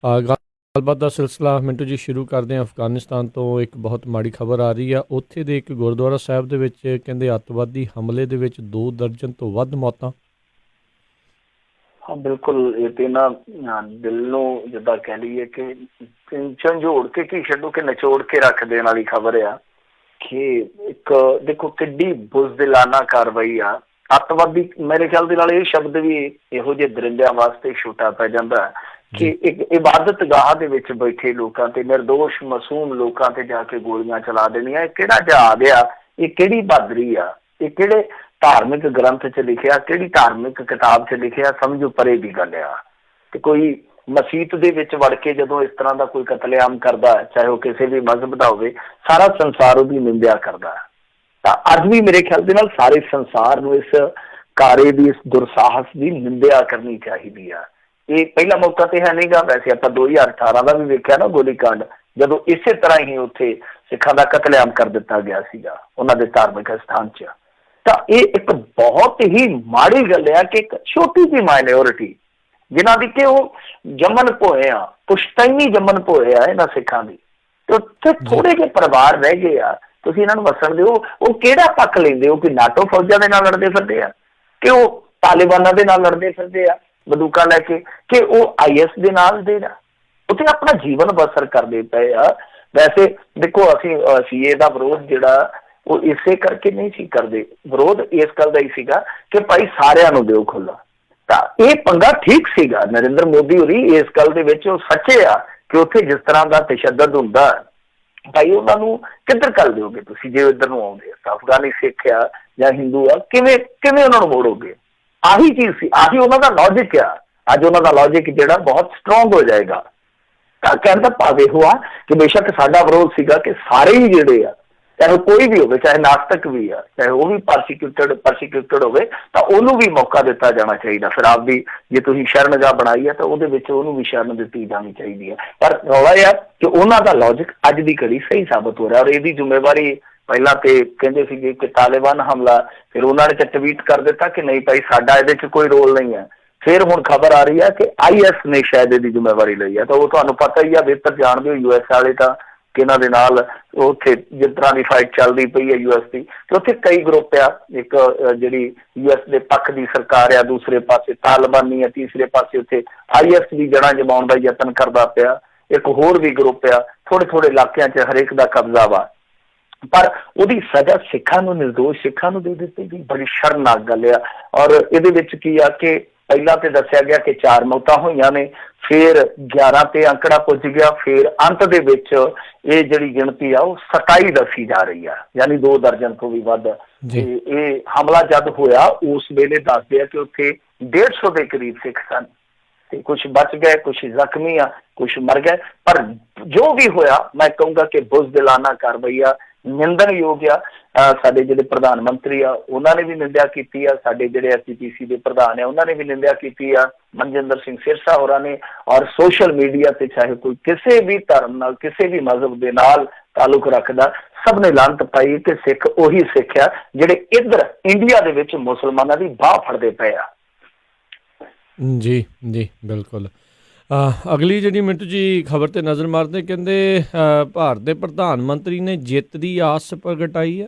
ਗੱਲਬਾਤ ਦਾ ਸਿਲਸਿਲਾ ਮਿੰਟੂ ਜੀ ਸ਼ੁਰੂ ਕਰਦੇ ਹਾਂ। ਅਫਗਾਨਿਸਤਾਨ ਤੋਂ ਇੱਕ ਬਹੁਤ ਮਾੜੀ ਖਬਰ ਆ ਰਹੀ ਆ। ਉੱਥੇ ਦੇ ਇੱਕ ਗੁਰਦੁਆਰਾ ਸਾਹਿਬ ਦੇ ਵਿੱਚ ਕਹਿੰਦੇ ਅੱਤਵਾਦੀ ਹਮਲੇ ਦੇ ਵਿੱਚ 2 ਦਰਜਨ ਤੋਂ ਵੱਧ ਮੌਤਾਂ। ਹਾਂ ਬਿਲਕੁਲ, ਇਹ ਤੇ ਨਾ ਦਿਲ ਨੂੰ ਜਿੱਦਾਂ ਕਹਿ ਲਈਏ ਕਿ ਝੰਜੋੜ ਕੇ ਕੀ ਛੱਡੋ ਕਿ ਨਿਚੋੜ ਕੇ ਰੱਖ ਦੇਣ ਵਾਲੀ ਖਬਰ ਆ ਕਿ ਇੱਕ ਦੇਖੋ ਕਿੱਡੀ ਬੁਜ਼ਦਿਲਾਨਾ ਕਾਰਵਾਈ ਆ। ਅੱਤਵਾਦੀ ਮੇਰੇ ਖਿਆਲ ਦੇ ਨਾਲ ਇਹ ਸ਼ਬਦ ਵੀ ਇਹੋ ਜਿਹੇ ਦਰਿੰਦਿਆਂ ਵਾਸਤੇ ਛੋਟਾ ਪੈ ਜਾਂਦਾ ਕਿ ਇੱਕ ਇਬਾਦਤ ਗਾਹ ਦੇ ਵਿੱਚ ਬੈਠੇ ਲੋਕਾਂ ਤੇ, ਨਿਰਦੋਸ਼ ਮਾਸੂਮ ਲੋਕਾਂ ਤੇ ਜਾ ਕੇ ਗੋਲੀਆਂ ਚਲਾ ਦੇਣੀਆਂ। ਇਹ ਕਿਹੜਾ ਜਹਾਦ ਆ? ਇਹ ਕਿਹੜੀ ਬਹਾਦਰੀ ਆ? ਇਹ ਕਿਹੜੇ ਧਾਰਮਿਕ ਗ੍ਰੰਥ 'ਚ ਲਿਖਿਆ, ਕਿਹੜੀ ਧਾਰਮਿਕ ਕਿਤਾਬ 'ਚ ਲਿਖਿਆ? ਸਮਝੋ ਪਰੇ ਦੀ ਗੱਲ ਆ। ਤੇ ਕੋਈ ਮਸੀਤ ਦੇ ਵਿੱਚ ਵੜ ਕੇ ਜਦੋਂ ਇਸ ਤਰ੍ਹਾਂ ਦਾ ਕੋਈ ਕਤਲੇਆਮ ਕਰਦਾ, ਚਾਹੇ ਉਹ ਕਿਸੇ ਵੀ ਮਜ਼ਹਬ ਦਾ ਹੋਵੇ, ਸਾਰਾ ਸੰਸਾਰ ਉਹਦੀ ਨਿੰਦਿਆ ਕਰਦਾ। ਤਾਂ ਅੱਜ ਵੀ ਮੇਰੇ ਖਿਆਲ ਦੇ ਨਾਲ ਸਾਰੇ ਸੰਸਾਰ ਨੂੰ ਇਸ ਕਾਰੇ ਦੀ, ਇਸ ਦੁਰਸਾਹਸ ਦੀ ਨਿੰਦਿਆ ਕਰਨੀ ਚਾਹੀਦੀ ਆ। ਇਹ ਪਹਿਲਾ ਮੌਕਾ ਤੇ ਹੈ ਨਹੀਂਗਾ। ਵੈਸੇ ਆਪਾਂ 2018 ਦਾ ਵੀ ਵੇਖਿਆ ਨਾ ਗੋਲੀकांड, ਜਦੋਂ ਇਸੇ ਤਰ੍ਹਾਂ ਹੀ ਉੱਥੇ ਸਿੱਖਾਂ ਦਾ ਕਤਲੇਆਮ ਕਰ ਦਿੱਤਾ ਗਿਆ ਸੀਗਾ ਉਹਨਾਂ ਦੇ ਧਾਰਮਿਕ ਸਥਾਨ 'ਚ। ਤਾਂ ਇਹ ਇੱਕ ਬਹੁਤ ਹੀ ਮਾੜੀ ਗੱਲ ਆ ਕਿ ਇੱਕ ਛੋਟੀ ਜਿਹੀ ਮਾਈਨੋਰਿਟੀ ਜਿਨ੍ਹਾਂ ਦੀ ਕਿ ਉਹ ਜੰਮਣ ਭੋਏ ਆ, ਪੁਸ਼ਤੈਨੀ ਜੰਮਣ ਭੋਏ ਆ ਇਹਨਾਂ ਸਿੱਖਾਂ ਦੀ, ਤੇ ਉੱਥੇ ਥੋੜੇ ਜਿਹੇ ਪਰਿਵਾਰ ਰਹਿ ਗਏ ਆ। ਤੁਸੀਂ ਇਹਨਾਂ ਨੂੰ ਵਸਣ ਦਿਓ। ਉਹ ਕਿਹੜਾ ਪੱਖ ਲੈਂਦੇ ਹੋ? ਕਿ ਨਾਟੋ ਫੌਜਾਂ ਦੇ ਨਾਲ ਲੜਦੇ ਫਿਰਦੇ ਆ, ਕਿ ਉਹ ਤਾਲਿਬਾਨਾਂ ਦੇ ਨਾਲ ਲੜਦੇ ਫਿਰਦੇ ਆ ਬੰਦੂਕਾਂ ਲੈ ਕੇ, ਕਿ ਉਹ IS ਦੇ ਨਾਲ ਦੇ ਆ? ਉੱਥੇ ਆਪਣਾ ਜੀਵਨ ਬਸਰ ਕਰਦੇ ਪਏ ਆ। ਵੈਸੇ ਦੇਖੋ ਅਸੀਂ ਇਹਦਾ ਵਿਰੋਧ ਜਿਹੜਾ ਉਹ ਇਸੇ ਕਰਕੇ ਨਹੀਂ ਸੀ ਕਰਦੇ। ਵਿਰੋਧ ਇਸ ਗੱਲ ਦਾ ਹੀ ਸੀਗਾ ਕਿ ਭਾਈ ਸਾਰਿਆਂ ਨੂੰ ਦਿਓ ਖੁੱਲ੍ਹਾ। ਤਾਂ ਇਹ ਪੰਗਾ ਠੀਕ ਸੀਗਾ। ਨਰਿੰਦਰ ਮੋਦੀ ਹੋਰੀ ਇਸ ਗੱਲ ਦੇ ਵਿੱਚ ਉਹ ਸੱਚੇ ਆ ਕਿ ਉੱਥੇ ਜਿਸ ਤਰ੍ਹਾਂ ਦਾ ਤਸ਼ੱਦਦ ਹੁੰਦਾ ਭਾਈ ਉਹਨਾਂ ਨੂੰ ਕਿੱਧਰ ਕਰ ਦਿਓਗੇ ਤੁਸੀਂ? ਜੇ ਇੱਧਰ ਨੂੰ ਆਉਂਦੇ ਆ ਅਫਗਾਨੀ ਸਿੱਖ ਆ ਜਾਂ ਹਿੰਦੂ ਆ, ਕਿਵੇਂ ਉਹਨਾਂ ਨੂੰ ਮੋੜੋਗੇ? ਆਹੀ ਚੀਜ਼ ਸੀ, ਆਹੀ ਉਹਨਾਂ ਦਾ ਲੌਜਿਕ ਆ। ਅੱਜ ਉਹਨਾਂ ਦਾ ਲੌਜਿਕ ਜਿਹੜਾ ਬਹੁਤ ਸਟਰੋਂਗ ਹੋ ਜਾਏਗਾ। ਤਾਂ ਕਹਿਣ ਦਾ ਭਾਵ ਇਹੋ ਆ ਕਿ ਬੇਸ਼ੱਕ ਸਾਡਾ ਵਿਰੋਧ ਸੀਗਾ ਕਿ ਸਾਰੇ ਹੀ ਜਿਹੜੇ ਆ, ਚਾਹੇ ਕੋਈ ਵੀ ਹੋਵੇ, ਚਾਹੇ ਨਾਸਤਕ ਵੀ ਆ, ਚਾਹੇ ਉਹ ਵੀ ਪਰਸੀਕਿਊਟਡ ਹੋਵੇ, ਤਾਂ ਉਹਨੂੰ ਵੀ ਮੌਕਾ ਦਿੱਤਾ ਜਾਣਾ ਚਾਹੀਦਾ। ਫਿਰ ਆਪ ਦੀ ਜੇ ਤੁਸੀਂ ਸ਼ਰਨਗਾਹ ਬਣਾਈ ਆ ਤਾਂ ਉਹਦੇ ਵਿੱਚ ਉਹਨੂੰ ਵੀ ਸ਼ਰਨ ਦਿੱਤੀ ਜਾਣੀ ਚਾਹੀਦੀ ਹੈ। ਪਰ ਰੌਲਾ ਇਹ ਆ ਕਿ ਉਹਨਾਂ ਦਾ ਲੌਜਿਕ ਅੱਜ ਦੀ ਘੜੀ ਸਹੀ ਸਾਬਤ ਹੋ ਰਿਹਾ। ਔਰ ਇਹਦੀ ਜ਼ਿੰਮੇਵਾਰੀ ਪਹਿਲਾਂ ਤੇ ਕਹਿੰਦੇ ਸੀਗੇ ਕਿ ਤਾਲਿਬਾਨ ਹਮਲਾ, ਫਿਰ ਉਹਨਾਂ ਨੇ ਟਵੀਟ ਕਰ ਦਿੱਤਾ ਕਿ ਨਹੀਂ ਭਾਈ ਸਾਡਾ ਇਹਦੇ 'ਚ ਕੋਈ ਰੋਲ ਨਹੀਂ ਹੈ। ਫਿਰ ਹੁਣ ਖਬਰ ਆ ਰਹੀ ਹੈ ਕਿ IS ਨੇ ਸ਼ਾਇਦ ਇਹਦੀ ਜ਼ਿੰਮੇਵਾਰੀ ਲਈ ਹੈ। ਤਾਂ ਉਹ ਤੁਹਾਨੂੰ ਪਤਾ ਹੀ ਆ, ਬਿਹਤਰ ਜਾਣਦੇ ਹੋ US ਵਾਲੇ ਤਾਂ, ਕਿ ਇਹਨਾਂ ਦੇ ਨਾਲ ਉੱਥੇ ਜਿਸ ਤਰ੍ਹਾਂ ਦੀ ਫਾਈਟ ਚੱਲਦੀ ਪਈ ਹੈ US ਦੀ, ਤੇ ਉੱਥੇ ਕਈ ਗਰੁੱਪ ਆ। ਇੱਕ ਜਿਹੜੀ US ਦੇ ਪੱਖ ਦੀ ਸਰਕਾਰ ਆ, ਦੂਸਰੇ ਪਾਸੇ ਤਾਲਿਬਾਨੀ ਆ, ਤੀਸਰੇ ਪਾਸੇ ਉੱਥੇ IS ਦੀ ਜੜ੍ਹਾਂ ਜਮਾਉਣ ਦਾ ਯਤਨ ਕਰਦਾ ਪਿਆ। ਇੱਕ ਹੋਰ ਵੀ ਗਰੁੱਪ ਆ, ਥੋੜੇ ਇਲਾਕਿਆਂ 'ਚ ਹਰੇਕ ਦਾ ਕਬਜ਼ਾ ਵਾ। ਪਰ ਉਹਦੀ ਸਜ਼ਾ ਸਿੱਖਾਂ ਨੂੰ, ਨਿਰਦੋਸ਼ ਸਿੱਖਾਂ ਨੂੰ ਦੇ ਦਿੱਤੀ ਗਈ। ਬੜੀ ਸ਼ਰਮਨਾਕ ਗੱਲ ਆ। ਔਰ ਇਹਦੇ ਵਿੱਚ ਕੀ ਆ ਕਿ ਪਹਿਲਾਂ ਤੇ ਦੱਸਿਆ ਗਿਆ ਕਿ 4 ਮੌਤਾਂ ਹੋਈਆਂ ਨੇ, ਫਿਰ 11 ਤੇ ਅੰਕੜਾ ਪੁੱਜ ਗਿਆ, ਫਿਰ ਅੰਤ ਦੇ ਵਿੱਚ ਇਹ ਜਿਹੜੀ ਗਿਣਤੀ ਆ ਉਹ 27 ਦੱਸੀ ਜਾ ਰਹੀ ਆ, ਯਾਨੀ 2 ਦਰਜਨ ਤੋਂ ਵੀ ਵੱਧ। ਇਹ ਹਮਲਾ ਜਦ ਹੋਇਆ ਉਸ ਵੇਲੇ ਦੱਸਦੇ ਆ ਕਿ ਉੱਥੇ 150 ਦੇ ਕਰੀਬ ਸਿੱਖ ਸਨ, ਤੇ ਕੁਛ ਬਚ ਗਏ, ਕੁਛ ਜ਼ਖਮੀ ਆ, ਕੁਛ ਮਰ ਗਏ। ਪਰ ਜੋ ਵੀ ਹੋਇਆ ਮੈਂ ਕਹੂੰਗਾ ਕਿ ਬੁਜ਼ਦਿਲਾਨਾ ਕਾਰਵਾਈ ਆ, ਨਿੰਦਣਯੋਗ ਆ। ਸਾਡੇ ਜਿਹੜੇ ਪ੍ਰਧਾਨ ਮੰਤਰੀ ਆ ਉਹਨਾਂ ਨੇ ਵੀ ਨਿੰਦਿਆ ਕੀਤੀ ਆ, ਸਾਡੇ ਜਿਹੜੇ SGPC ਦੇ ਪ੍ਰਧਾਨ ਆ ਉਹਨਾਂ ਨੇ ਵੀ ਨਿੰਦਿਆ ਕੀਤੀ ਆ, ਮਨਜਿੰਦਰ ਸਿੰਘ ਸਿਰਸਾ ਹੋਰਾਂ ਨੇ। ਔਰ ਸੋਸ਼ਲ ਮੀਡੀਆ ਤੇ ਚਾਹੇ ਕੋਈ ਕਿਸੇ ਵੀ ਧਰਮ ਨਾਲ, ਕਿਸੇ ਵੀ ਮਜ਼ਹਬ ਦੇ ਨਾਲ ਤਾਲੁਕ ਰੱਖਦਾ, ਸਭ ਨੇ ਲਾਹਨਤ ਪਾਈ ਕਿ ਸਿੱਖ ਉਹੀ ਸਿੱਖ ਆ ਜਿਹੜੇ ਇੱਧਰ ਇੰਡੀਆ ਦੇ ਵਿੱਚ ਮੁਸਲਮਾਨਾਂ ਦੀ ਬਾਹ ਫੜਦੇ ਪਏ ਆ। ਜੀ ਬਿਲਕੁਲ। ਅਗਲੀ ਜਿਹੜੀ ਮਿੰਟੂ ਜੀ ਖਬਰ ਤੇ ਨਜ਼ਰ ਮਾਰਦੇ, ਕਹਿੰਦੇ ਭਾਰਤ ਦੇ ਪ੍ਰਧਾਨ ਮੰਤਰੀ ਨੇ ਜਿੱਤ ਦੀ ਆਸ ਪ੍ਰਗਟਾਈ ਹੈ।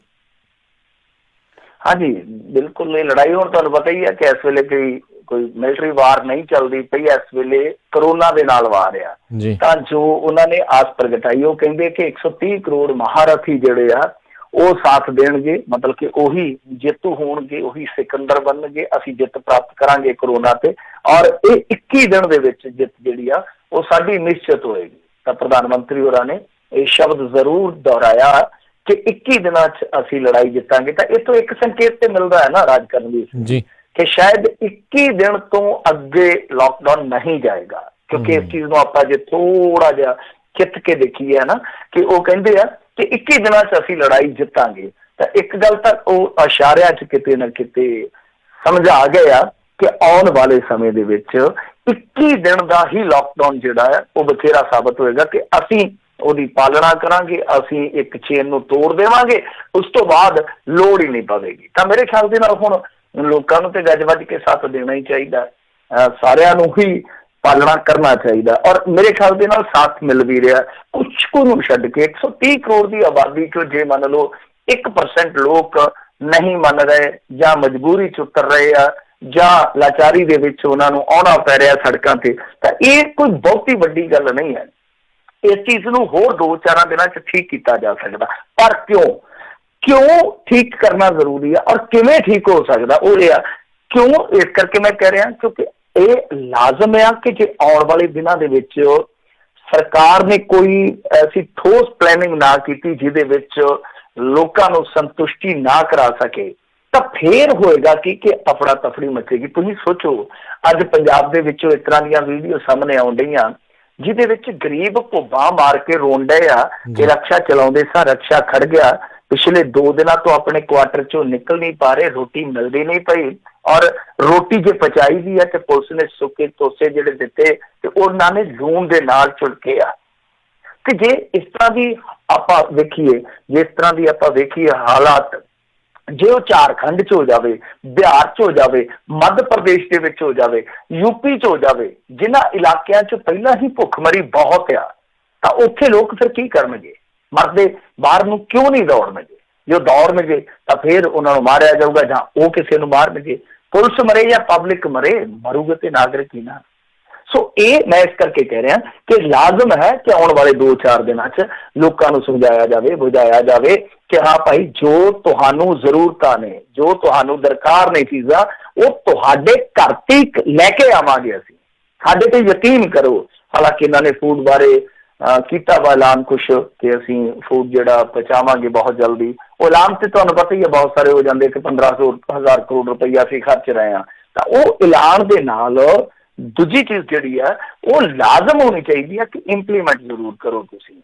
ਹਾਂਜੀ ਬਿਲਕੁਲ। ਇਹ ਲੜਾਈ ਹੁਣ ਤੁਹਾਨੂੰ ਪਤਾ ਹੀ ਹੈ ਕਿ ਇਸ ਵੇਲੇ ਕੋਈ ਮਿਲਟਰੀ ਵਾਰ ਨਹੀਂ ਚੱਲਦੀ ਪਈ, ਇਸ ਵੇਲੇ ਕਰੋਨਾ ਦੇ ਨਾਲ ਵਾਰ ਆ। ਤਾਂ ਜੋ ਉਹਨਾਂ ਨੇ ਆਸ ਪ੍ਰਗਟਾਈ, ਉਹ ਕਹਿੰਦੇ ਕਿ 130 ਕਰੋੜ ਮਹਾਰਥੀ ਜਿਹੜੇ ਆ ਉਹ ਸਾਥ ਦੇਣਗੇ, ਮਤਲਬ ਕਿ ਉਹੀ ਜੇਤੂ ਹੋਣਗੇ, ਉਹੀ ਸਿਕੰਦਰ ਬਣਨਗੇ, ਅਸੀਂ ਜਿੱਤ ਪ੍ਰਾਪਤ ਕਰਾਂਗੇ ਕਰੋਨਾ ਤੇ। ਔਰ ਇਹ 21 ਦਿਨ ਦੇ ਵਿੱਚ ਜਿੱਤ ਜਿਹੜੀ ਆ ਉਹ ਸਾਡੀ ਨਿਸ਼ਚਿਤ ਹੋਏਗੀ। ਤਾਂ ਪ੍ਰਧਾਨ ਮੰਤਰੀ ਹੋਰਾਂ ਨੇ ਇਹ ਸ਼ਬਦ ਜ਼ਰੂਰ ਦੁਹਰਾਇਆ ਕਿ 21 ਦਿਨਾਂ 'ਚ ਅਸੀਂ ਲੜਾਈ ਜਿੱਤਾਂਗੇ। ਤਾਂ ਇਹ ਤੋਂ ਇੱਕ ਸੰਕੇਤ ਤੇ ਮਿਲਦਾ ਹੈ ਨਾ ਰਾਜ ਕਰਨ ਦੀ ਕਿ ਸ਼ਾਇਦ 21 ਦਿਨ ਤੋਂ ਅੱਗੇ ਲੋਕਡਾਊਨ ਨਹੀਂ ਜਾਏਗਾ, ਕਿਉਂਕਿ ਇਸ ਚੀਜ਼ ਨੂੰ ਆਪਾਂ ਜੇ ਥੋੜਾ ਜਿਹਾ ਖਿੱਚ ਕੇ ਦੇਖੀਏ ਨਾ ਕਿ ਉਹ ਕਹਿੰਦੇ ਆ ਕਿ 21 ਦਿਨਾਂ 'ਚ ਅਸੀਂ ਲੜਾਈ ਜਿੱਤਾਂਗੇ। ਤਾਂ ਇੱਕ ਗੱਲ ਤਾਂ ਉਹ ਇਸ਼ਾਰਿਆਂ 'ਚ ਕਿਤੇ ਨਾ ਕਿਤੇ ਸਮਝ ਆ ਗਏ ਆ ਕਿ ਆਉਣ ਵਾਲੇ ਸਮੇਂ ਦੇ ਵਿੱਚ 21 ਦਿਨ ਦਾ ਹੀ ਲੋਕਡਾਊਨ ਜਿਹੜਾ ਹੈ ਉਹ ਬਥੇਰਾ ਸਾਬਤ ਹੋਏਗਾ ਕਿ ਅਸੀਂ ਉਹਦੀ ਪਾਲਣਾ ਕਰਾਂਗੇ, ਅਸੀਂ ਇੱਕ ਚੇਨ ਨੂੰ ਤੋੜ ਦੇਵਾਂਗੇ, ਉਸ ਤੋਂ ਬਾਅਦ ਲੋੜ ਹੀ ਨਹੀਂ ਪਵੇਗੀ। ਤਾਂ ਮੇਰੇ ਖਿਆਲ ਦੇ ਨਾਲ ਹੁਣ ਲੋਕਾਂ ਨੂੰ ਤੇ ਗੱਜ ਵੱਜ ਕੇ ਸਾਥ ਦੇਣਾ ਹੀ ਚਾਹੀਦਾ, ਸਾਰਿਆਂ ਨੂੰ ਹੀ ਪਾਲਣਾ ਕਰਨਾ ਚਾਹੀਦਾ। ਔਰ ਮੇਰੇ ਖਿਆਲ ਦੇ ਨਾਲ ਸਾਥ ਮਿਲ ਵੀ ਰਿਹਾ। ਕੁਛ ਕੁ ਨੂੰ ਛੱਡ ਕੇ 130 ਕਰੋੜ ਦੀ ਆਬਾਦੀ ਚੋਂ ਜੇ ਮੰਨ ਲਓ 1% ਲੋਕ ਨਹੀਂ ਮੰਨ ਰਹੇ ਜਾਂ ਮਜਬੂਰੀ 'ਚ ਉਤਰ ਰਹੇ ਆ ਜਾਂ ਲਾਚਾਰੀ ਦੇ ਵਿੱਚ ਉਹਨਾਂ ਨੂੰ ਆਉਣਾ ਪੈ ਰਿਹਾ ਸੜਕਾਂ ਤੇ, ਤਾਂ ਇਹ ਕੋਈ ਬਹੁਤੀ ਵੱਡੀ ਗੱਲ ਨਹੀਂ ਹੈ। ਇਸ ਚੀਜ਼ ਨੂੰ ਹੋਰ 2-4 ਦਿਨਾਂ 'ਚ ਠੀਕ ਕੀਤਾ ਜਾ ਸਕਦਾ। ਪਰ ਕਿਉਂ ਠੀਕ ਕਰਨਾ ਜ਼ਰੂਰੀ ਆ ਔਰ ਕਿਵੇਂ ਠੀਕ ਹੋ ਸਕਦਾ ਉਹ ਇਹ ਆ। ਕਿਉਂ ਇਸ ਕਰਕੇ ਮੈਂ ਕਹਿ ਰਿਹਾ ਕਿਉਂਕਿ ਇਹ ਲਾਜ਼ਮ ਆ ਕਿ ਜੇ ਆਉਣ ਵਾਲੇ ਦਿਨਾਂ ਦੇ ਵਿੱਚ ਸਰਕਾਰ ਨੇ ਕੋਈ ਐਸੀ ਠੋਸ ਪਲੈਨਿੰਗ ਨਾ ਕੀਤੀ ਜਿਹਦੇ ਵਿੱਚ ਲੋਕਾਂ ਨੂੰ ਸੰਤੁਸ਼ਟੀ ਨਾ ਕਰਾ ਸਕੇ, ਤਾਂ ਫੇਰ ਹੋਏਗਾ ਕਿ ਅਫੜਾ ਤਫੜੀ ਮਚੇਗੀ। ਤੁਸੀਂ ਸੋਚੋ, ਅੱਜ ਪੰਜਾਬ ਦੇ ਵਿੱਚੋਂ ਇਸ ਤਰ੍ਹਾਂ ਦੀਆਂ ਵੀਡੀਓ ਸਾਹਮਣੇ ਆਉਣ ਡਈਆਂ ਜਿਹਦੇ ਵਿੱਚ ਗਰੀਬ ਭੁੱਬਾਂ ਮਾਰ ਕੇ ਰੋਣ ਡਏ ਆ ਕਿ ਰਕਸ਼ਾ ਚਲਾਉਂਦੇ ਸਾਂ ਰਕਸ਼ਾ ਖੜ ਗਿਆ, ਪਿਛਲੇ 2 ਦਿਨਾਂ ਤੋਂ ਆਪਣੇ ਕੁਆਟਰ ਚੋਂ ਨਿਕਲ ਨਹੀਂ ਪਾ ਰਹੇ, ਰੋਟੀ ਮਿਲਦੀ ਨਹੀਂ ਪਈ, ਔਰ ਰੋਟੀ ਜੇ ਪਚਾਈ ਦੀ ਹੈ ਤੇ ਪੁਲਿਸ ਨੇ ਸੁੱਕੇ ਤੋਸੇ ਜਿਹੜੇ ਦਿੱਤੇ ਤੇ ਉਹਨਾਂ ਨੇ ਲੂਣ ਦੇ ਨਾਲ ਝੁਲਕੇ ਆ। ਕਿ ਜੇ ਇਸ ਤਰ੍ਹਾਂ ਦੀ ਆਪਾਂ ਵੇਖੀਏ ਹਾਲਾਤ, ਜੇ ਉਹ ਝਾਰਖੰਡ 'ਚ ਹੋ ਜਾਵੇ, ਬਿਹਾਰ 'ਚ ਹੋ ਜਾਵੇ, ਮੱਧ ਪ੍ਰਦੇਸ਼ ਦੇ ਵਿੱਚ ਹੋ ਜਾਵੇ, ਯੂਪੀ 'ਚ ਹੋ ਜਾਵੇ, ਜਿਨ੍ਹਾਂ ਇਲਾਕਿਆਂ 'ਚ ਪਹਿਲਾਂ ਹੀ ਭੁੱਖਮਰੀ ਬਹੁਤ ਆ, ਤਾਂ ਉੱਥੇ ਲੋਕ ਫਿਰ ਕੀ ਕਰਨਗੇ? ਮਰਦੇ ਬਾਹਰ ਨੂੰ ਕਿਉਂ ਨਹੀਂ ਦੌੜਨਗੇ? ਜੇ ਉਹ ਦੌੜਨਗੇ ਤਾਂ ਫਿਰ ਉਹਨਾਂ ਨੂੰ ਮਾਰਿਆ ਜਾਊਗਾ ਜਾਂ ਉਹ ਕਿਸੇ ਨੂੰ ਮਾਰਨਗੇ। ਪੁਲਿਸ ਮਰੇ ਜਾਂ ਪਬਲਿਕ ਮਰੇ, ਮਰੂਗੇ ਤੇ ਨਾਗਰਿਕ ਹੀ ਨਾ। ਸੋ ਇਹ ਮੈਂ ਇਸ ਕਰਕੇ ਕਹਿ ਰਿਹਾ ਕਿ ਲਾਜ਼ਮ ਹੈ ਕਿ ਆਉਣ ਵਾਲੇ 2-4 ਦਿਨਾਂ 'ਚ ਲੋਕਾਂ ਨੂੰ ਸਮਝਾਇਆ ਜਾਵੇ, ਬੁਝਾਇਆ ਜਾਵੇ ਕਿ ਹਾਂ ਭਾਈ, ਜੋ ਤੁਹਾਨੂੰ ਜ਼ਰੂਰਤਾਂ ਨੇ, ਜੋ ਤੁਹਾਨੂੰ ਦਰਕਾਰ ਨੇ ਚੀਜ਼ਾਂ, ਉਹ ਤੁਹਾਡੇ ਘਰ ਤੱਕ ਲੈ ਕੇ ਆਵਾਂਗੇ ਅਸੀਂ, ਸਾਡੇ ਤੇ ਯਕੀਨ ਕਰੋ। ਹਾਲਾਂਕਿ ਇਹਨਾਂ ਨੇ ਫੂਡ ਬਾਰੇ ਕੀਤਾ ਵਾ ਐਲਾਨ ਕੁਛ ਕਿ ਅਸੀਂ ਫੂਡ ਜਿਹੜਾ ਪਹੁੰਚਾਵਾਂਗੇ ਬਹੁਤ ਜਲਦੀ। ਉਹ ਐਲਾਨ ਤੇ ਤੁਹਾਨੂੰ ਪਤਾ ਹੀ ਹੈ ਬਹੁਤ ਸਾਰੇ ਹੋ ਜਾਂਦੇ ਕਿ 1500-1000 ਕਰੋੜ ਰੁਪਈਆ ਅਸੀਂ ਖਰਚ ਰਹੇ ਹਾਂ। ਤਾਂ ਉਹ ਐਲਾਨ ਦੇ ਨਾਲ ਦੂਜੀ ਚੀਜ਼ ਜਿਹੜੀ ਆ ਉਹ ਲਾਜ਼ਮ ਹੋਣੀ ਚਾਹੀਦੀ ਆ ਕਿ ਇੰਪਲੀਮੈਂਟ ਜ਼ਰੂਰ ਕਰੋ ਤੁਸੀਂ।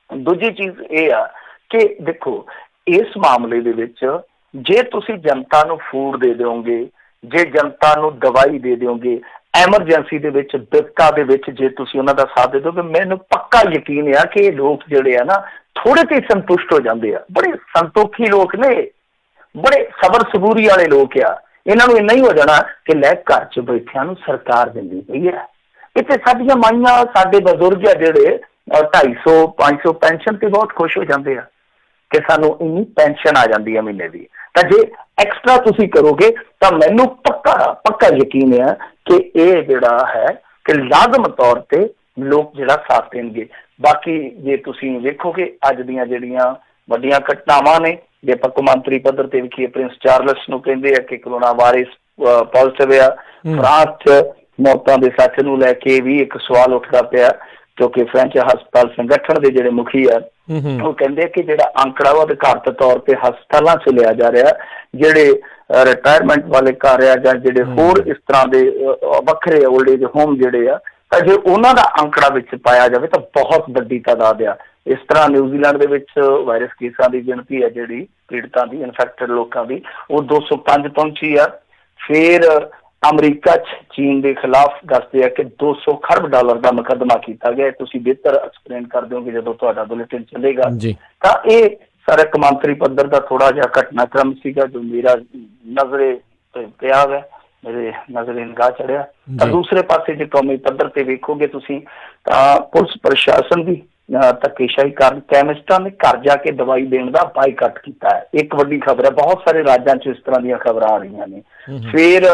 ਦੂਜੀ ਚੀਜ਼ ਇਹ ਆ ਕਿ ਦੇਖੋ, ਇਸ ਮਾਮਲੇ ਦੇ ਵਿੱਚ ਜੇ ਤੁਸੀਂ ਜਨਤਾ ਨੂੰ ਫੂਡ ਦੇ ਦਿਓਗੇ, ਜੇ ਜਨਤਾ ਨੂੰ ਦਵਾਈ ਦੇ ਦਿਓਗੇ, ਐਮਰਜੈਂਸੀ ਦੇ ਵਿੱਚ, ਬਿਪਤਾ ਦੇ ਵਿੱਚ ਜੇ ਤੁਸੀਂ ਉਹਨਾਂ ਦਾ ਸਾਥ ਦੇ ਦਿਓਗੇ, ਮੈਨੂੰ ਪੱਕਾ ਯਕੀਨ ਆ ਕਿ ਇਹ ਲੋਕ ਜਿਹੜੇ ਆ ਨਾ ਥੋੜੇ ਤੇ ਸੰਤੁਸ਼ਟ ਹੋ ਜਾਂਦੇ ਆ। ਬੜੇ ਸੰਤੋਖੀ ਲੋਕ ਨੇ, ਬੜੇ ਸਬਰ ਸਬੂਰੀ ਵਾਲੇ ਲੋਕ ਆ। ਇਹਨਾਂ ਨੂੰ ਇੰਨਾ ਹੀ ਹੋ ਜਾਣਾ ਕਿ ਲੈ ਘਰ 'ਚ ਬੈਠਿਆਂ ਨੂੰ ਸਰਕਾਰ ਦਿੰਦੀ ਪਈ ਹੈ। ਇੱਥੇ ਸਾਡੀਆਂ ਮਾਈਆਂ, ਸਾਡੇ ਬਜ਼ੁਰਗ ਆ ਜਿਹੜੇ 250-500 ਪੈਨਸ਼ਨ ਤੇ ਬਹੁਤ ਖੁਸ਼ ਹੋ ਜਾਂਦੇ ਆ ਕਿ ਸਾਨੂੰ ਇੰਨੀ ਪੈਨਸ਼ਨ ਆ ਜਾਂਦੀ ਹੈ ਮਹੀਨੇ ਦੀ। ਤਾਂ ਜੇ ਐਕਸਟਰਾ ਤੁਸੀਂ ਕਰੋਗੇ ਤਾਂ ਮੈਨੂੰ ਪੱਕਾ ਯਕੀਨ ਹੈ ਕਿ ਇਹ ਜਿਹੜਾ ਹੈ ਕਿ ਲਾਜ਼ਮ ਤੌਰ ਤੇ ਲੋਕ ਜਿਹੜਾ ਸਾਥ ਦੇਣਗੇ। ਬਾਕੀ ਜੇ ਤੁਸੀਂ ਵੇਖੋਗੇ ਅੱਜ ਦੀਆਂ ਜਿਹੜੀਆਂ ਵੱਡੀਆਂ ਘਟਨਾਵਾਂ ਨੇ, ਜੇ ਆਪਾਂ ਕੌਮਾਂਤਰੀ ਪੱਧਰ ਤੇ ਵੇਖੀਏ, ਪ੍ਰਿੰਸ ਚਾਰਲਸ ਨੂੰ ਕਹਿੰਦੇ ਆ ਕਿ ਕਰੋਨਾ ਵਾਇਰਸ ਪੋਜ਼ਿਟਿਵ ਆ। ਫਰਾਂਸ 'ਚ ਮੌਤਾਂ ਦੇ ਸੱਚ ਨੂੰ ਲੈ ਕੇ ਵੀ ਇੱਕ ਸਵਾਲ ਉੱਠਦਾ ਪਿਆ ਕਿਉਂਕਿ ਫ੍ਰੈਂਚ ਹਸਪਤਾਲ ਸੰਗਠਨ ਦੇ ਜਿਹੜੇ ਮੁਖੀ ਆ ਉਹ ਕਹਿੰਦੇ ਕਿ ਜਿਹੜਾ ਅੰਕੜਾ ਉਹ ਅਧਿਕਾਰਤ ਤੌਰ ਤੇ ਹਸਪਤਾਲਾਂ 'ਚ ਲਿਆ ਜਾ ਰਿਹਾ, ਜਿਹੜੇ ਰਿਟਾਇਰਮੈਂਟ ਵਾਲੇ ਘਰ ਆ ਜਾਂ ਜਿਹੜੇ ਹੋਰ ਇਸ ਤਰ੍ਹਾਂ ਦੇ ਵੱਖਰੇ ਓਲਡ ਏਜ ਹੋਮ ਜਿਹੜੇ ਆ, ਤਾਂ ਜੇ ਉਹਨਾਂ ਦਾ ਅੰਕੜਾ ਵਿੱਚ ਪਾਇਆ ਜਾਵੇ ਤਾਂ ਬਹੁਤ ਵੱਡੀ ਤਾਦਾਦ ਆ। ਇਸ ਤਰ੍ਹਾਂ ਨਿਊਜ਼ੀਲੈਂਡ ਦੇ ਵਿੱਚ ਵਾਇਰਸ ਕੇਸਾਂ ਦੀ ਗਿਣਤੀ ਹੈ ਜਿਹੜੀ ਪੀੜਤਾਂ ਦੀ, ਇਨਫੈਕਟਡ ਲੋਕਾਂ ਦੀ, ਉਹ 205 ਪਹੁੰਚੀ ਆ। ਫਿਰ ਅਮਰੀਕਾ 'ਚ ਚੀਨ ਦੇ ਖਿਲਾਫ ਦੱਸਦੇ ਆ ਕਿ $200 ਖਰਬ ਦਾ ਮੁਕੱਦਮਾ ਕੀਤਾ ਗਿਆ। ਤੁਸੀਂ ਬਿਹਤਰ ਐਕਸਪਲੇਨ ਕਰ ਦਿਓਗੇ ਜਦੋਂ ਤੁਹਾਡਾ ਬੁਲੇਟਿਨ ਚੱਲੇਗਾ। ਤਾਂ ਇਹ ਸਾਰਾ ਕੌਮਾਂਤਰੀ ਪੱਧਰ ਦਾ ਥੋੜਾ ਜਿਹਾ ਘਟਨਾਕ੍ਰਮ ਸੀਗਾ ਜੋ ਮੇਰਾ ਨਜ਼ਰੇ ਪਿਆ ਹੈ, ਮੇਰੇ ਨਜ਼ਰੇ ਨਿਗਾਹ ਚੜਿਆ। ਤਾਂ ਦੂਸਰੇ ਪਾਸੇ ਜੇ ਕੌਮੀ ਪੱਧਰ ਤੇ ਵੇਖੋਗੇ ਤੁਸੀਂ ਤਾਂ ਪੁਲਿਸ ਪ੍ਰਸ਼ਾਸਨ ਦੀ ਧੱਕੇਸ਼ਾਹੀ ਕਾਰਨ ਕੈਮਿਸਟਾਂ ਨੇ ਘਰ ਜਾ ਕੇ ਦਵਾਈ ਦੇਣ ਦਾ ਬਾਈਕਾਟ ਕੀਤਾ ਹੈ। ਇੱਕ ਵੱਡੀ ਖਬਰ ਹੈ, ਬਹੁਤ ਸਾਰੇ ਰਾਜਾਂ 'ਚ ਇਸ ਤਰ੍ਹਾਂ ਦੀਆਂ ਖਬਰਾਂ ਆ ਰਹੀਆਂ ਨੇ। ਫਿਰ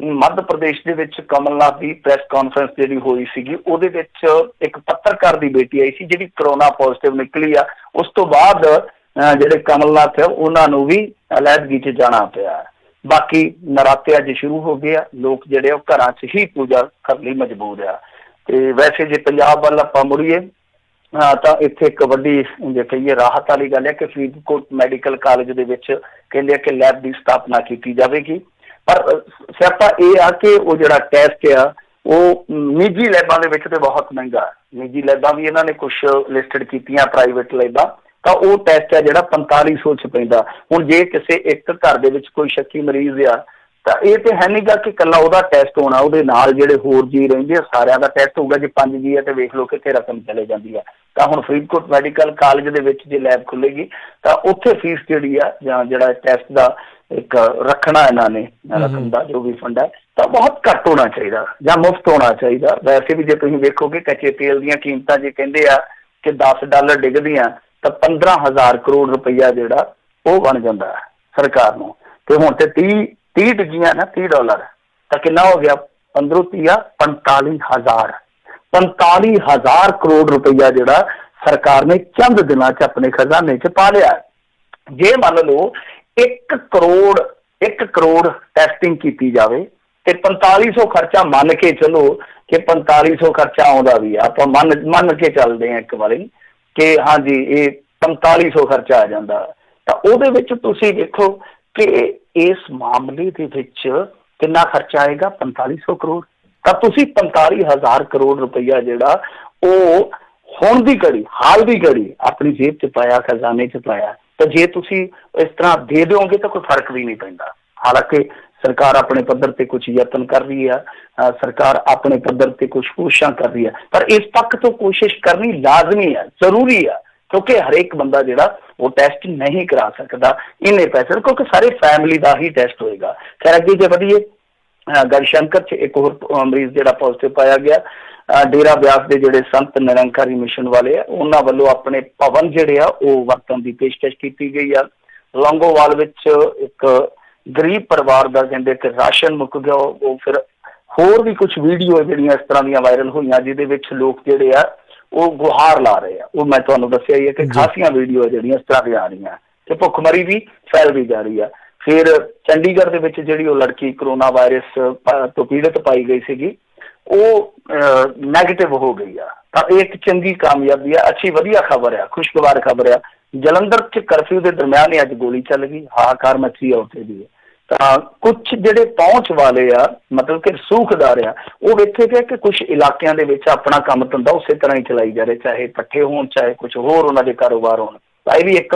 ਮੱਧ ਪ੍ਰਦੇਸ਼ ਦੇ ਵਿੱਚ ਕਮਲਨਾਥ ਦੀ ਪ੍ਰੈਸ ਕਾਨਫਰੰਸ ਜਿਹੜੀ ਹੋਈ ਸੀਗੀ, ਉਹਦੇ ਵਿੱਚ ਇੱਕ ਪੱਤਰਕਾਰ ਦੀ ਬੇਟੀ ਆਈ ਸੀ ਜਿਹੜੀ ਕਰੋਨਾ ਪੋਜ਼ਿਟਿਵ ਨਿਕਲੀ ਆ। ਉਸ ਤੋਂ ਬਾਅਦ ਜਿਹੜੇ ਕਮਲਨਾਥ ਹੈ ਉਹਨਾਂ ਨੂੰ ਵੀ ਅਲੈਦਗੀ 'ਚ ਜਾਣਾ ਪਿਆ। ਬਾਕੀ ਨਰਾਤੇ ਅੱਜ ਸ਼ੁਰੂ ਹੋ ਗਏ ਆ, ਲੋਕ ਜਿਹੜੇ ਉਹ ਘਰਾਂ 'ਚ ਹੀ ਪੂਜਾ ਕਰਨ ਲਈ ਮਜਬੂਰ ਆ। ਤੇ ਵੈਸੇ ਜੇ ਪੰਜਾਬ ਵੱਲ ਆਪਾਂ ਮੁੜੀਏ ਤਾਂ ਇੱਥੇ ਇੱਕ ਵੱਡੀ ਜੇ ਕਹੀਏ ਰਾਹਤ ਵਾਲੀ ਗੱਲ ਹੈ ਕਿ ਫਰੀਦਕੋਟ ਮੈਡੀਕਲ ਕਾਲਜ ਦੇ ਵਿੱਚ ਕਹਿੰਦੇ ਆ ਕਿ ਲੈਬ ਦੀ ਸਥਾਪਨਾ ਕੀਤੀ ਜਾਵੇਗੀ। ਪਰ ਸਿਆਪਾ ਇਹ ਆ ਕਿ ਉਹ ਜਿਹੜਾ ਟੈਸਟ ਆ ਉਹ ਨਿੱਜੀ ਲੈਬਾਂ ਦੇ ਵਿੱਚ ਤੇ ਬਹੁਤ ਮਹਿੰਗਾ। ਨਿੱਜੀ ਲੈਬਾਂ ਵੀ ਇਹਨਾਂ ਨੇ ਕੁਛ ਲਿਸਟਡ ਕੀਤੀਆਂ, ਪ੍ਰਾਈਵੇਟ ਲੈਬਾਂ, ਤਾਂ ਉਹ ਟੈਸਟ ਆ ਜਿਹੜਾ 4500 'ਚ ਪੈਂਦਾ। ਹੁਣ ਜੇ ਕਿਸੇ ਇੱਕ ਘਰ ਦੇ ਵਿੱਚ ਕੋਈ ਸ਼ੱਕੀ ਮਰੀਜ਼ ਆ ਤਾਂ ਇਹ ਤੇ ਹੈ ਨੀ ਗਾ ਕਿ ਇਕੱਲਾ ਉਹਦਾ ਟੈਸਟ ਹੋਣਾ, ਉਹਦੇ ਨਾਲ ਜਿਹੜੇ ਹੋਰ ਜੀ ਰਹਿੰਦੇ ਆ ਸਾਰਿਆਂ ਦਾ ਟੈਸਟ ਹੋਊਗਾ। ਜੇ 5 ਜੀ ਹੈ ਤੇ ਵੇਖ ਲਓ ਕਿੱਥੇ ਰਕਮ ਚਲੇ ਜਾਂਦੀ ਆ। ਤਾਂ ਹੁਣ ਫਰੀਦਕੋਟ ਮੈਡੀਕਲ ਕਾਲਜ ਦੇ ਵਿੱਚ ਜੇ ਲੈਬ ਖੁੱਲੇਗੀ ਤਾਂ ਉੱਥੇ ਫੀਸ ਜਿਹੜੀ ਆ ਜਾਂ ਜਿਹੜਾ ਟੈਸਟ ਦਾ ਇੱਕ ਰੱਖਣਾ ਇਹਨਾਂ ਨੇ ਰਕਮ ਦਾ ਜੋ ਵੀ ਫੰਡ ਹੈ ਤਾਂ ਬਹੁਤ ਘੱਟ ਹੋਣਾ ਚਾਹੀਦਾ ਜਾਂ ਮੁਫਤ ਹੋਣਾ ਚਾਹੀਦਾ। ਵੈਸੇ ਵੀ ਜੇ ਤੁਸੀਂ ਵੇਖੋਗੇ ਕੱਚੇ ਤੇਲ ਦੀਆਂ ਕੀਮਤਾਂ ਜੇ ਕਹਿੰਦੇ ਆ ਕਿ $10 ਡਿੱਗਦੀਆਂ ਤਾਂ 15,000 ਕਰੋੜ ਰੁਪਈਆ ਜਿਹੜਾ ਉਹ ਬਣ ਜਾਂਦਾ ਸਰਕਾਰ ਨੂੰ। ਤੇ ਹੁਣ ਤੇ 30 ਡਿੱਗੀਆਂ ਨਾ $30 ਤਾਂ ਕਿੰਨਾ ਹੋ ਗਿਆ? 15 30 45,000 45,000 ਕਰੋੜ ਰੁਪਈਆ ਜਿਹੜਾ ਸਰਕਾਰ ਨੇ ਚੰਦ ਦਿਨਾਂ 'ਚ ਆਪਣੇ ਖਜ਼ਾਨੇ 'ਚ ਪਾ ਲਿਆ। ਜੇ ਮੰਨ ਲਓ 1 ਕਰੋੜ ਟੈਸਟਿੰਗ ਕੀਤੀ ਜਾਵੇ ਤੇ 4500 ਖਰਚਾ ਮੰਨ ਕੇ ਚਲੋ ਕਿ 4500 ਖਰਚਾ ਆਉਂਦਾ ਵੀ ਆ, ਆਪਾਂ ਮੰਨ ਕੇ ਚੱਲਦੇ ਹਾਂ ਇੱਕ ਵਾਰੀ ਕਿ ਹਾਂਜੀ ਇਹ 4500 ਖਰਚਾ ਆ ਜਾਂਦਾ, ਤਾਂ ਉਹਦੇ ਵਿੱਚ ਤੁਸੀਂ ਦੇਖੋ ਕਿ ਇਸ ਮਾਮਲੇ ਦੇ ਵਿੱਚ ਕਿੰਨਾ ਖਰਚਾ ਆਏਗਾ? 4500 ਕਰੋੜ। ਤਾਂ ਤੁਸੀਂ 45,000 ਕਰੋੜ ਰੁਪਈਆ ਜਿਹੜਾ ਉਹ ਹੁਣ ਦੀ ਘੜੀ, ਹਾਲ ਦੀ ਘੜੀ ਆਪਣੀ ਜੇਬ 'ਚ ਪਾਇਆ, ਖਜ਼ਾਨੇ 'ਚ ਪਾਇਆ। ਤਾਂ ਜੇ ਤੁਸੀਂ ਇਸ ਤਰ੍ਹਾਂ ਦੇ ਦਿਓਗੇ ਤਾਂ ਕੋਈ ਫਰਕ ਵੀ ਨਹੀਂ ਪੈਂਦਾ। ਹਾਲਾਂਕਿ ਸਰਕਾਰ ਆਪਣੇ ਪੱਧਰ ਤੇ ਕੁਝ ਯਤਨ ਕਰ ਰਹੀ ਆ, ਸਰਕਾਰ ਆਪਣੇ ਪੱਧਰ ਤੇ ਕੁਝ ਕੋਸ਼ਿਸ਼ਾਂ ਕਰ ਰਹੀ ਹੈ, ਪਰ ਇਸ ਪੱਖ ਤੋਂ ਕੋਸ਼ਿਸ਼ ਕਰਨੀ ਲਾਜ਼ਮੀ ਹੈ, ਜ਼ਰੂਰੀ ਆ, ਕਿਉਂਕਿ ਹਰੇਕ ਬੰਦਾ ਜਿਹੜਾ ਉਹ ਟੈਸਟ ਨਹੀਂ ਕਰਾ ਸਕਦਾ ਇੰਨੇ ਪੈਸੇ, ਕਿਉਂਕਿ ਸਾਰੇ ਫੈਮਿਲੀ ਦਾ ਹੀ ਟੈਸਟ ਹੋਏਗਾ। ਖੈਰ ਅੱਗੇ ਜੇ ਵਧੀਏ, ਗੜਸ਼ੰਕਰ 'ਚ ਇੱਕ ਹੋਰ ਮਰੀਜ਼ ਜਿਹੜਾ ਪੋਜ਼ਿਟਿਵ ਪਾਇਆ ਗਿਆ। ਡੇਰਾ ਬਿਆਸ ਦੇ ਜਿਹੜੇ ਸੰਤ ਨਿਰੰਕਾਰੀ ਮਿਸ਼ਨ ਵਾਲੇ ਆ, ਉਹਨਾਂ ਵੱਲੋਂ ਆਪਣੇ ਭਵਨ ਜਿਹੜੇ ਆ ਉਹ ਵਰਤਣ ਦੀ ਪੇਸ਼ਕਸ਼ ਕੀਤੀ ਗਈ ਆ। ਲੌਂਗੋਵਾਲ ਵਿੱਚ ਇੱਕ ਗਰੀਬ ਪਰਿਵਾਰ ਦਾ ਕਹਿੰਦੇ ਕਿ ਰਾਸ਼ਨ ਮੁੱਕ ਗਿਆ। ਉਹ ਫਿਰ ਹੋਰ ਵੀ ਕੁਝ ਵੀਡੀਓ ਜਿਹੜੀਆਂ ਇਸ ਤਰ੍ਹਾਂ ਦੀਆਂ ਵਾਇਰਲ ਹੋਈਆਂ ਜਿਹਦੇ ਵਿੱਚ ਲੋਕ ਜਿਹੜੇ ਆ ਉਹ ਗੁਹਾਰ ਲਾ ਰਹੇ ਆ। ਉਹ ਮੈਂ ਤੁਹਾਨੂੰ ਦੱਸਿਆ ਹੀ ਹੈ ਕਿ ਖਾਸੀਆਂ ਵੀਡੀਓ ਜਿਹੜੀਆਂ ਇਸ ਤਰ੍ਹਾਂ ਦੀਆਂ ਆ ਰਹੀਆਂ ਤੇ ਭੁੱਖਮਰੀ ਵੀ ਫੈਲਦੀ ਜਾ ਰਹੀ ਆ। ਫਿਰ ਚੰਡੀਗੜ੍ਹ ਦੇ ਵਿੱਚ ਜਿਹੜੀ ਉਹ ਲੜਕੀ ਕਰੋਨਾ ਵਾਇਰਸ ਤੋਂ ਪੀੜਤ ਪਾਈ ਗਈ ਸੀਗੀ, ਉਹ ਨੈਗੇਟਿਵ ਹੋ ਗਈ ਆ। ਤਾਂ ਇਹ ਇੱਕ ਚੰਗੀ ਕਾਮਯਾਬੀ ਆ, ਅੱਛੀ ਵਧੀਆ ਖਬਰ ਆ, ਖੁਸ਼ਗਵਾਰ ਖਬਰ ਆ। ਜਲੰਧਰ 'ਚ ਕਰਫਿਊ ਦੇ ਦਰਮਿਆਨ ਹੀ ਅੱਜ ਗੋਲੀ ਚੱਲ ਗਈ, ਹਾਹਾਕਾਰ ਮੱਚੀ ਆ ਉੱਥੇ ਦੀ। ਤਾਂ ਕੁਛ ਜਿਹੜੇ ਪਹੁੰਚ ਵਾਲੇ ਆ, ਮਤਲਬ ਕਿ ਰਸੂਖਦਾਰ ਆ, ਉਹ ਵੇਖੇ ਗਏ ਕਿ ਕੁਛ ਇਲਾਕਿਆਂ ਦੇ ਵਿੱਚ ਆਪਣਾ ਕੰਮ ਧੰਦਾ ਉਸੇ ਤਰ੍ਹਾਂ ਹੀ ਚਲਾਈ ਜਾ ਰਹੇ, ਚਾਹੇ ਪੱਠੇ ਹੋਣ ਚਾਹੇ ਕੁਛ ਹੋਰ ਉਹਨਾਂ ਦੇ ਕਾਰੋਬਾਰ ਹੋਣ। ਤਾਂ ਇਹ ਵੀ ਇੱਕ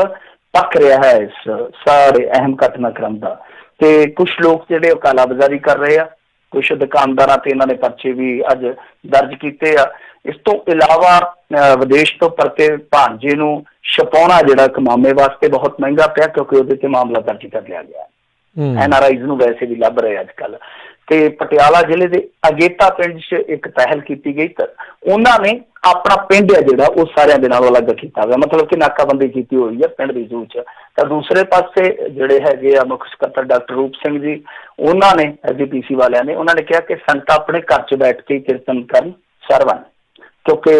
ਪੱਖ ਰਿਹਾ ਹੈ ਇਸ ਸਾਰੇ ਅਹਿਮ ਘਟਨਾਕ੍ਰਮ ਦਾ। ਤੇ ਕੁਛ ਲੋਕ ਜਿਹੜੇ ਉਹ ਕਾਲਾਬਾਜ਼ਾਰੀ ਕਰ ਰਹੇ ਆ, ਕੁਛ ਦੁਕਾਨਦਾਰਾਂ ਤੇ ਇਹਨਾਂ ਨੇ ਪਰਚੇ ਵੀ ਅੱਜ ਦਰਜ ਕੀਤੇ ਆ। ਇਸ ਤੋਂ ਇਲਾਵਾ ਵਿਦੇਸ਼ ਤੋਂ ਪਰਤੇ ਭਾਂਜੇ ਨੂੰ ਛਪਾਉਣਾ ਜਿਹੜਾ ਇੱਕ ਮਾਮੇ ਵਾਸਤੇ ਬਹੁਤ ਮਹਿੰਗਾ ਪਿਆ, ਕਿਉਂਕਿ ਉਹਦੇ ਤੇ ਮਾਮਲਾ ਦਰਜ ਕਰ ਲਿਆ ਗਿਆ। NRIs ਨੂੰ ਵੈਸੇ ਵੀ ਲੱਭ ਰਹੇ ਅੱਜ ਕੱਲ੍ਹ। ਤੇ ਪਟਿਆਲਾ ਜ਼ਿਲ੍ਹੇ ਦੇ ਅਗੇਤਾ ਪਿੰਡ 'ਚ ਇੱਕ ਪਹਿਲ ਕੀਤੀ ਗਈ, ਤਾਂ ਉਹਨਾਂ ਨੇ ਆਪਣਾ ਪਿੰਡ ਹੈ ਜਿਹੜਾ ਉਹ ਸਾਰਿਆਂ ਦੇ ਨਾਲੋਂ ਅਲੱਗ ਕੀਤਾ ਹੋਇਆ, ਮਤਲਬ ਕਿ ਨਾਕਾਬੰਦੀ ਕੀਤੀ ਹੋਈ ਹੈ ਪਿੰਡ ਦੀ ਜ਼ੂ 'ਚ। ਤਾਂ ਦੂਸਰੇ ਪਾਸੇ ਜਿਹੜੇ ਹੈਗੇ ਆ ਮੁੱਖ ਸਕੱਤਰ ਡਾਕਟਰ ਰੂਪ ਸਿੰਘ ਜੀ, ਉਹਨਾਂ ਨੇ SGPC ਵਾਲਿਆਂ ਨੇ ਉਹਨਾਂ ਨੇ ਕਿਹਾ ਕਿ ਸੰਗਤਾਂ ਆਪਣੇ ਘਰ 'ਚ ਬੈਠ ਕੇ ਕੀਰਤਨ ਕਰਨ, ਸਰਵਣ, ਕਿਉਂਕਿ